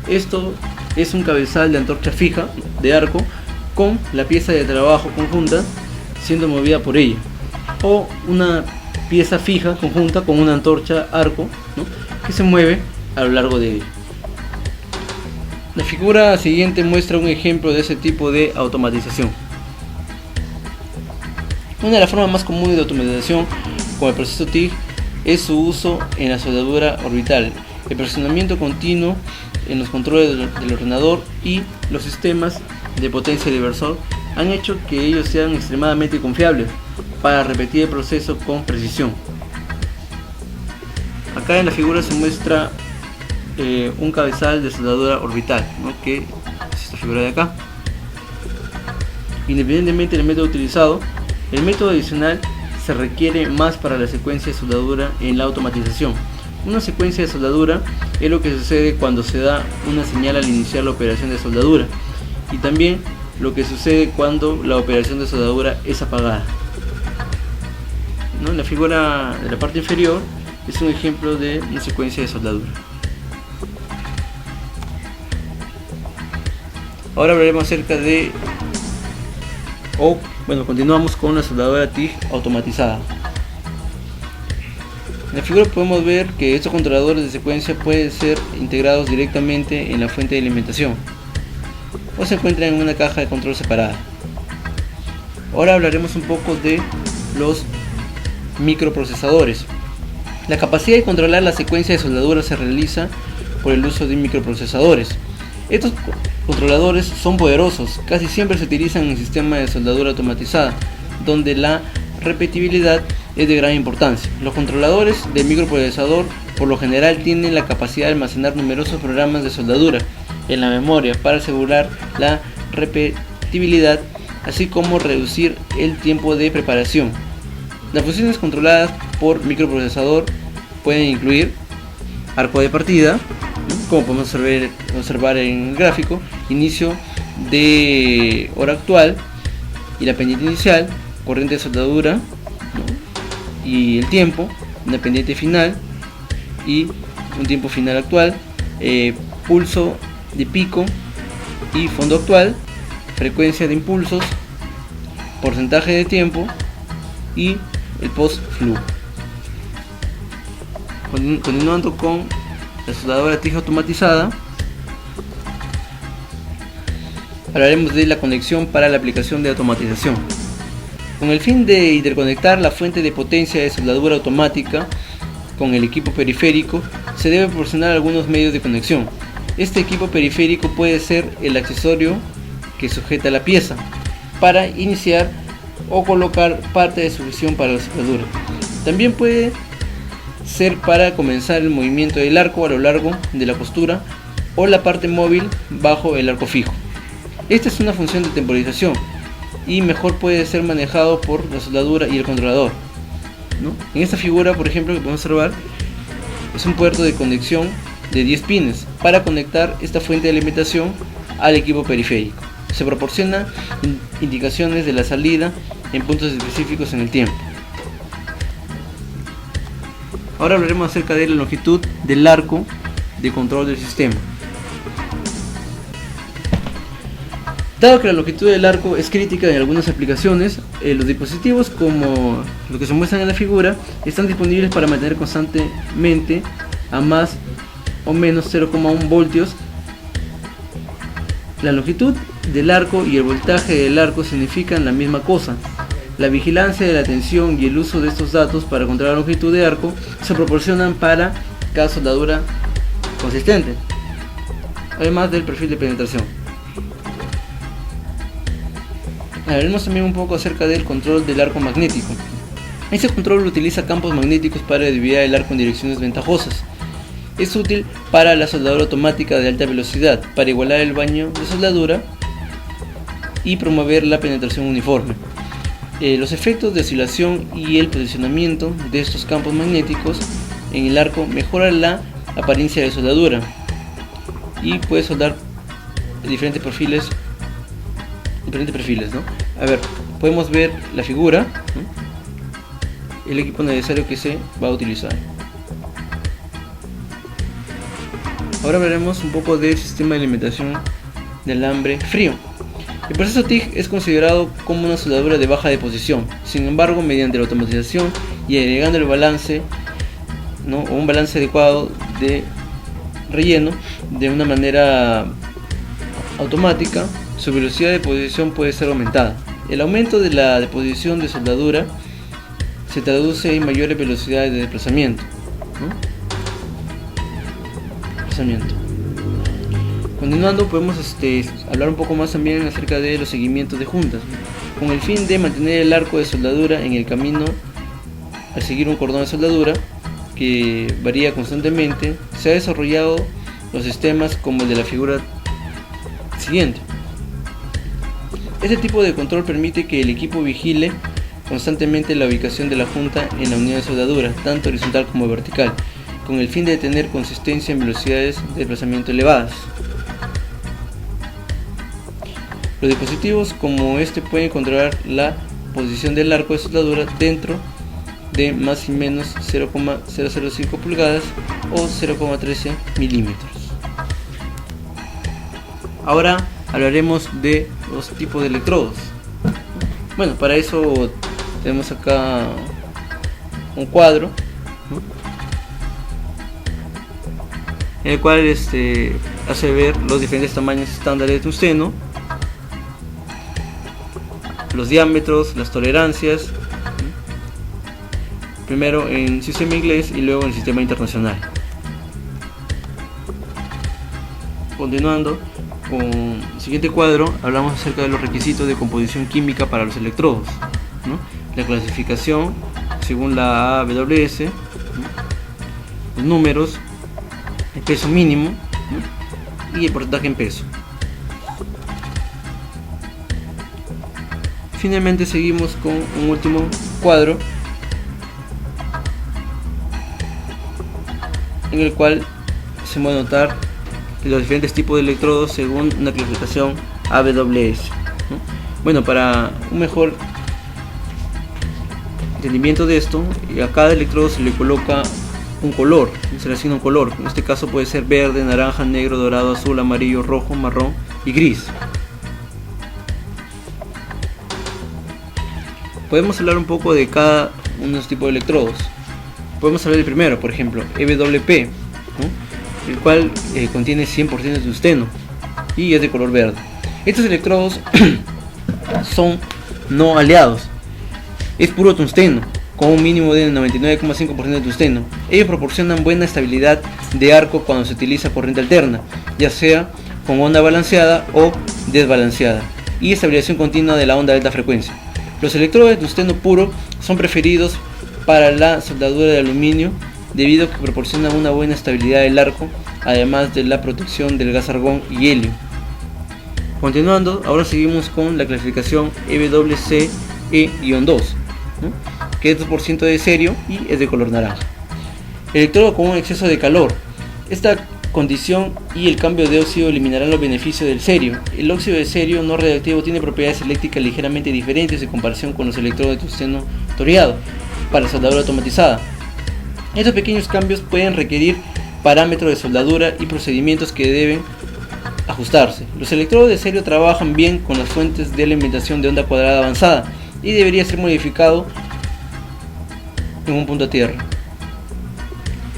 Esto es un cabezal de antorcha fija de arco con la pieza de trabajo conjunta siendo movida por ella, o una pieza fija conjunta con una antorcha arco, ¿no?, que se mueve a lo largo de ella. La figura siguiente muestra un ejemplo de ese tipo de automatización. Una de las formas más comunes de automatización con el proceso TIG es su uso en la soldadura orbital, el presionamiento continuo en los controles del ordenador y los sistemas de potencia de inversor han hecho que ellos sean extremadamente confiables para repetir el proceso con precisión. Acá en la figura se muestra un cabezal de soldadura orbital, ¿no?, que es esta figura de acá. Independientemente del método utilizado, el método adicional se requiere más para la secuencia de soldadura en la automatización. Una secuencia de soldadura es lo que sucede cuando se da una señal al iniciar la operación de soldadura, y también lo que sucede cuando la operación de soldadura es apagada. ¿No? La figura de la parte inferior es un ejemplo de una secuencia de soldadura. Ahora hablaremos acerca de continuamos con la soldadura TIG automatizada. En la figura podemos ver que estos controladores de secuencia pueden ser integrados directamente en la fuente de alimentación o se encuentran en una caja de control separada. Ahora hablaremos un poco de los microprocesadores. La capacidad de controlar la secuencia de soldadura se realiza por el uso de microprocesadores. Estos controladores son poderosos, casi siempre se utilizan en sistemas de soldadura automatizada, donde la repetibilidad es de gran importancia. Los controladores del microprocesador por lo general tienen la capacidad de almacenar numerosos programas de soldadura en la memoria para asegurar la repetibilidad, así como reducir el tiempo de preparación. Las funciones controladas por microprocesador pueden incluir arco de partida, como podemos observar en el gráfico, inicio de hora actual y la pendiente inicial, corriente de soldadura, ¿no?, y el tiempo, una pendiente final y un tiempo final actual, pulso de pico y fondo actual, frecuencia de impulsos, porcentaje de tiempo y el post flujo. Continuando con la soldadura TIG automatizada, hablaremos de la conexión para la aplicación de automatización. Con el fin de interconectar la fuente de potencia de soldadura automática con el equipo periférico, se debe proporcionar algunos medios de conexión. Este equipo periférico puede ser el accesorio que sujeta la pieza para iniciar o colocar parte de sujeción para la soldadura. También puede ser para comenzar el movimiento del arco a lo largo de la costura o la parte móvil bajo el arco fijo. Esta es una función de temporización y mejor puede ser manejado por la soldadura y el controlador, ¿no? En esta figura, por ejemplo, que podemos observar, es un puerto de conexión de 10 pines para conectar esta fuente de alimentación al equipo periférico. Se proporciona indicaciones de la salida en puntos específicos en el tiempo. Ahora hablaremos acerca de la longitud del arco de control del sistema. Dado que la longitud del arco es crítica en algunas aplicaciones, los dispositivos como los que se muestran en la figura están disponibles para mantener constantemente a más o menos 0,1 voltios. La longitud del arco y el voltaje del arco significan la misma cosa. La vigilancia de la tensión y el uso de estos datos para controlar la longitud de arco se proporcionan para cada soldadura consistente, además del perfil de penetración. Hablaremos también un poco acerca del control del arco magnético. Este control utiliza campos magnéticos para desviar el arco en direcciones ventajosas. Es útil para la soldadura automática de alta velocidad, para igualar el baño de soldadura y promover la penetración uniforme. Los efectos de oscilación y el posicionamiento de estos campos magnéticos en el arco mejoran la apariencia de soldadura y puede soldar diferentes perfiles, ¿no? A ver, podemos ver la figura, ¿no? El equipo necesario que se va a utilizar. Ahora veremos un poco del sistema de alimentación de alambre frío. El proceso TIG es considerado como una soldadura de baja deposición. Sin embargo, mediante la automatización y agregando el balance, ¿no?, o un balance adecuado de relleno de una manera automática, su velocidad de deposición puede ser aumentada. El aumento de la deposición de soldadura se traduce en mayores velocidades de desplazamiento, ¿no? Continuando, podemos hablar un poco más también acerca de los seguimientos de juntas, ¿no?, con el fin de mantener el arco de soldadura en el camino al seguir un cordón de soldadura que varía constantemente. Se ha desarrollado los sistemas como el de la figura siguiente. Este tipo de control permite que el equipo vigile constantemente la ubicación de la junta en la unidad de soldadura, tanto horizontal como vertical, con el fin de tener consistencia en velocidades de desplazamiento elevadas. Los dispositivos como este pueden controlar la posición del arco de soldadura dentro de más y menos 0,005 pulgadas o 0,13 milímetros. Ahora hablaremos de los tipos de electrodos. Bueno, para eso tenemos acá un cuadro, ¿no?, en el cual hace ver los diferentes tamaños estándares de tungsteno, los diámetros, las tolerancias, primero en sistema inglés y luego en sistema internacional. Continuando con el siguiente cuadro, hablamos acerca de los requisitos de composición química para los electrodos, ¿no?, la clasificación según la AWS, ¿no?, los números, el peso mínimo, ¿no?, y el porcentaje en peso. Finalmente seguimos con un último cuadro en el cual se puede notar los diferentes tipos de electrodos según una clasificación AWS, ¿no? Bueno, para un mejor entendimiento de esto, a cada electrodo se le coloca un color, se le asigna un color. En este caso puede ser verde, naranja, negro, dorado, azul, amarillo, rojo, marrón y gris. Podemos hablar un poco de cada uno de los tipos de electrodos. Podemos hablar del primero, por ejemplo, EWP, ¿no?, el cual contiene 100% de tungsteno y es de color verde. Estos electrodos son no aleados, es puro tungsteno con un mínimo de 99,5% de tungsteno. Ellos proporcionan buena estabilidad de arco cuando se utiliza corriente alterna, ya sea con onda balanceada o desbalanceada, y estabilización continua de la onda de alta frecuencia. Los electrodos de tungsteno puro son preferidos para la soldadura de aluminio debido a que proporciona una buena estabilidad del arco, además de la protección del gas argón y helio. Continuando, ahora seguimos con la clasificación EWCE-2, ¿no? Que es 2% de cerio y es de color naranja. Electrodo con un exceso de calor. Esta condición y el cambio de óxido eliminarán los beneficios del cerio. El óxido de cerio no radiactivo tiene propiedades eléctricas ligeramente diferentes en comparación con los electrodos de tungsteno toreado para soldadura automatizada. Estos pequeños cambios pueden requerir parámetros de soldadura y procedimientos que deben ajustarse. Los electrodos de cerio trabajan bien con las fuentes de alimentación de onda cuadrada avanzada y debería ser modificado en un punto a tierra.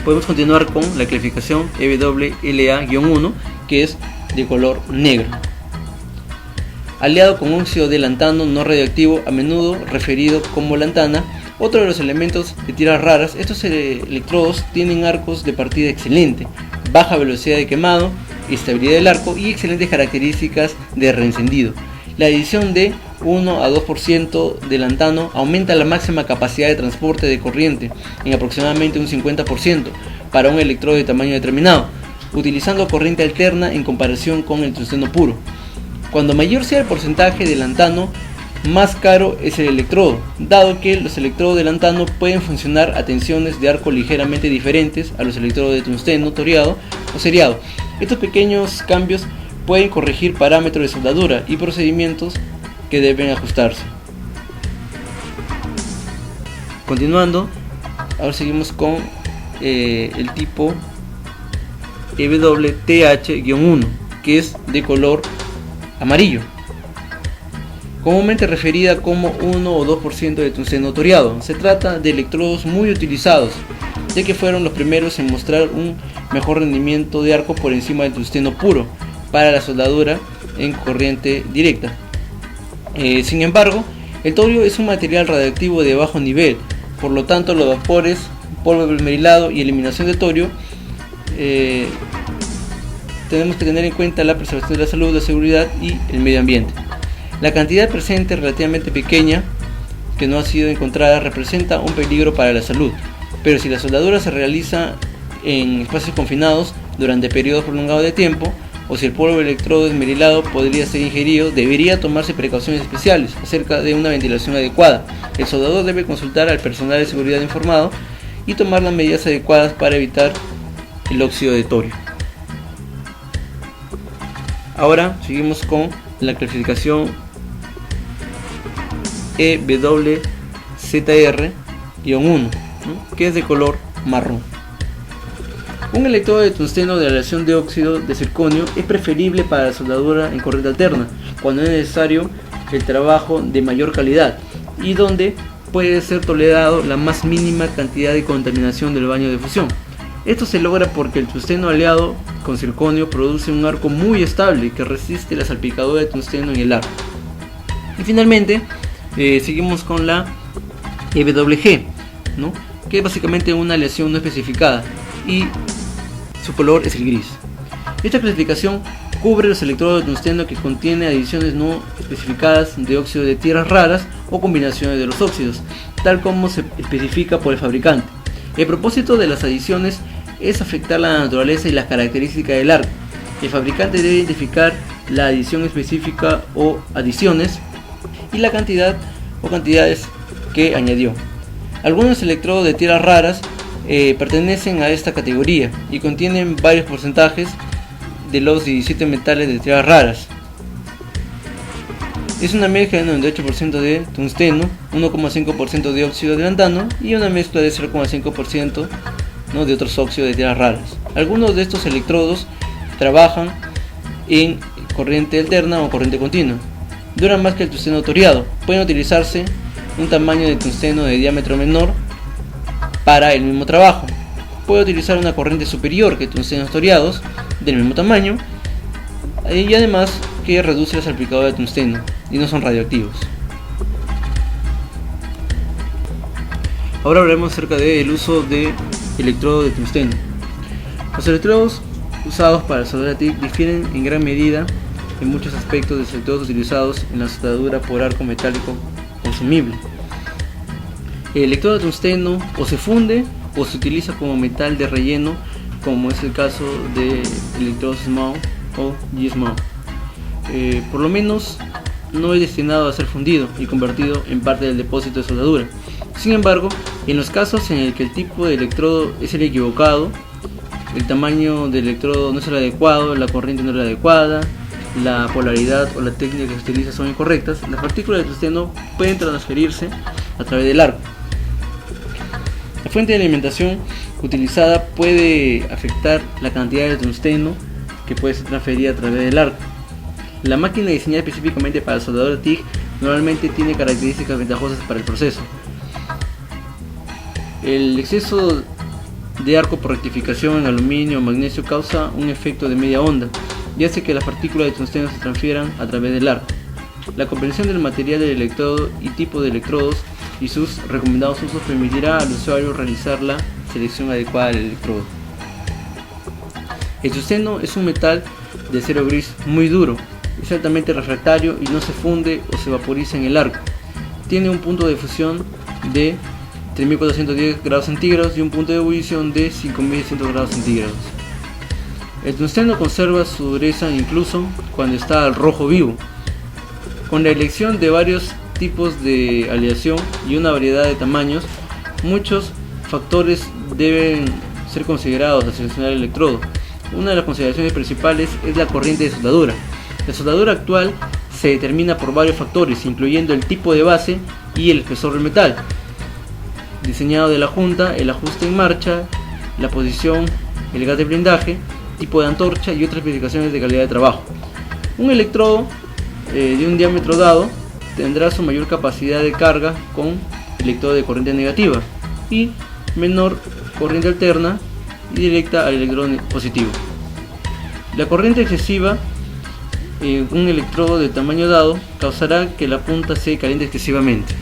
Podemos continuar con la clasificación EWLA-1, que es de color negro. Aliado con óxido de lantano no radioactivo, a menudo referido como lantana, otro de los elementos de tiras raras. Estos electrodos tienen arcos de partida excelente, baja velocidad de quemado, estabilidad del arco y excelentes características de reencendido. La adición de 1 a 2% de lantano aumenta la máxima capacidad de transporte de corriente en aproximadamente un 50% para un electrodo de tamaño determinado, utilizando corriente alterna en comparación con el tungsteno puro. Cuando mayor sea el porcentaje de lantano, más caro es el electrodo, dado que los electrodos de lantano pueden funcionar a tensiones de arco ligeramente diferentes a los electrodos de tungsteno toreado o seriado. Estos pequeños cambios pueden corregir parámetros de soldadura y procedimientos que deben ajustarse. Continuando, ahora seguimos con el tipo EWTH-1, que es de color amarillo, comúnmente referida como 1 o 2% de tungsteno toreado. Se trata de electrodos muy utilizados, ya que fueron los primeros en mostrar un mejor rendimiento de arco por encima del tungsteno puro para la soldadura en corriente directa. Sin embargo, el torio es un material radiactivo de bajo nivel, por lo tanto los vapores, polvo de esmerilado y eliminación de torio, tenemos que tener en cuenta la preservación de la salud, la seguridad y el medio ambiente. La cantidad presente, relativamente pequeña, que no ha sido encontrada, representa un peligro para la salud, pero si la soldadura se realiza en espacios confinados durante periodos prolongados de tiempo, o si el polvo de electrodo esmerilado podría ser ingerido, debería tomarse precauciones especiales acerca de una ventilación adecuada. El soldador debe consultar al personal de seguridad informado y tomar las medidas adecuadas para evitar el óxido de torio. Ahora seguimos con la clasificación EWZR-1, que es de color marrón. Un electrodo de tungsteno de aleación de óxido de circonio es preferible para la soldadura en corriente alterna, cuando es necesario el trabajo de mayor calidad y donde puede ser tolerado la más mínima cantidad de contaminación del baño de fusión. Esto se logra porque el tungsteno aliado con circonio produce un arco muy estable que resiste la salpicadura de tungsteno en el arco. Y finalmente seguimos con la EWG, que es básicamente una aleación no especificada y su color es el gris. Esta clasificación cubre los electrodos de tungsteno que contiene adiciones no especificadas de óxido de tierras raras o combinaciones de los óxidos, tal como se especifica por el fabricante. El propósito de las adiciones es afectar la naturaleza y las características del arco. El fabricante debe identificar la adición específica o adiciones y la cantidad o cantidades que añadió. Algunos electrodos de tierras raras pertenecen a esta categoría y contienen varios porcentajes de los 17 metales de tierras raras. Es una mezcla de 98% de tungsteno, 1,5% de óxido de lantano y una mezcla de 0,5% de otros óxidos de tierras raras. Algunos de estos electrodos trabajan en corriente alterna o corriente continua. Duran más que el tungsteno toreado. Pueden utilizarse un tamaño de tungsteno de diámetro menor para el mismo trabajo. Puede utilizar una corriente superior que tungstenos toreados del mismo tamaño y además que reduce la salpicadura de tungsteno y no son radioactivos. Ahora hablaremos acerca del uso de electrodos de tungsteno. Los electrodos usados para la soldadura TIG difieren en gran medida en muchos aspectos de los electrodos utilizados en la soldadura por arco metálico consumible. El electrodo de tungsteno o se funde o se utiliza como metal de relleno, como es el caso de electrodos SMAO o GSMAO. Por lo menos no es destinado a ser fundido y convertido en parte del depósito de soldadura. Sin embargo, en los casos en el que el tipo de electrodo es el equivocado, el tamaño del electrodo no es el adecuado, la corriente no es la adecuada, la polaridad o la técnica que se utiliza son incorrectas, las partículas de tungsteno pueden transferirse a través del arco. La fuente de alimentación utilizada puede afectar la cantidad de tungsteno que puede ser transferida a través del arco. La máquina diseñada específicamente para la soldadura TIG normalmente tiene características ventajosas para el proceso. El exceso de arco por rectificación en aluminio o magnesio causa un efecto de media onda y hace que las partículas de tungsteno se transfieran a través del arco. La comprensión del material del electrodo y tipo de electrodos y sus recomendados usos permitirá al usuario realizar la selección adecuada del electrodo. El tungsteno es un metal de acero gris muy duro, es altamente refractario y no se funde o se vaporiza en el arco. Tiene un punto de fusión de 3410 grados centígrados y un punto de ebullición de 5100 grados centígrados. El tungsteno conserva su dureza incluso cuando está al rojo vivo. Con la elección de varios tipos de aleación y una variedad de tamaños, muchos factores deben ser considerados al seleccionar el electrodo. Una de las consideraciones principales es la corriente de soldadura. La soldadura actual se determina por varios factores, incluyendo el tipo de base y el espesor del metal, diseñado de la junta, el ajuste en marcha, la posición, el gas de blindaje, tipo de antorcha y otras especificaciones de calidad de trabajo. Un electrodo de un diámetro dado tendrá su mayor capacidad de carga con electrodo de corriente negativa y menor corriente alterna y directa al electrodo positivo. La corriente excesiva en un electrodo de tamaño dado causará que la punta se caliente excesivamente.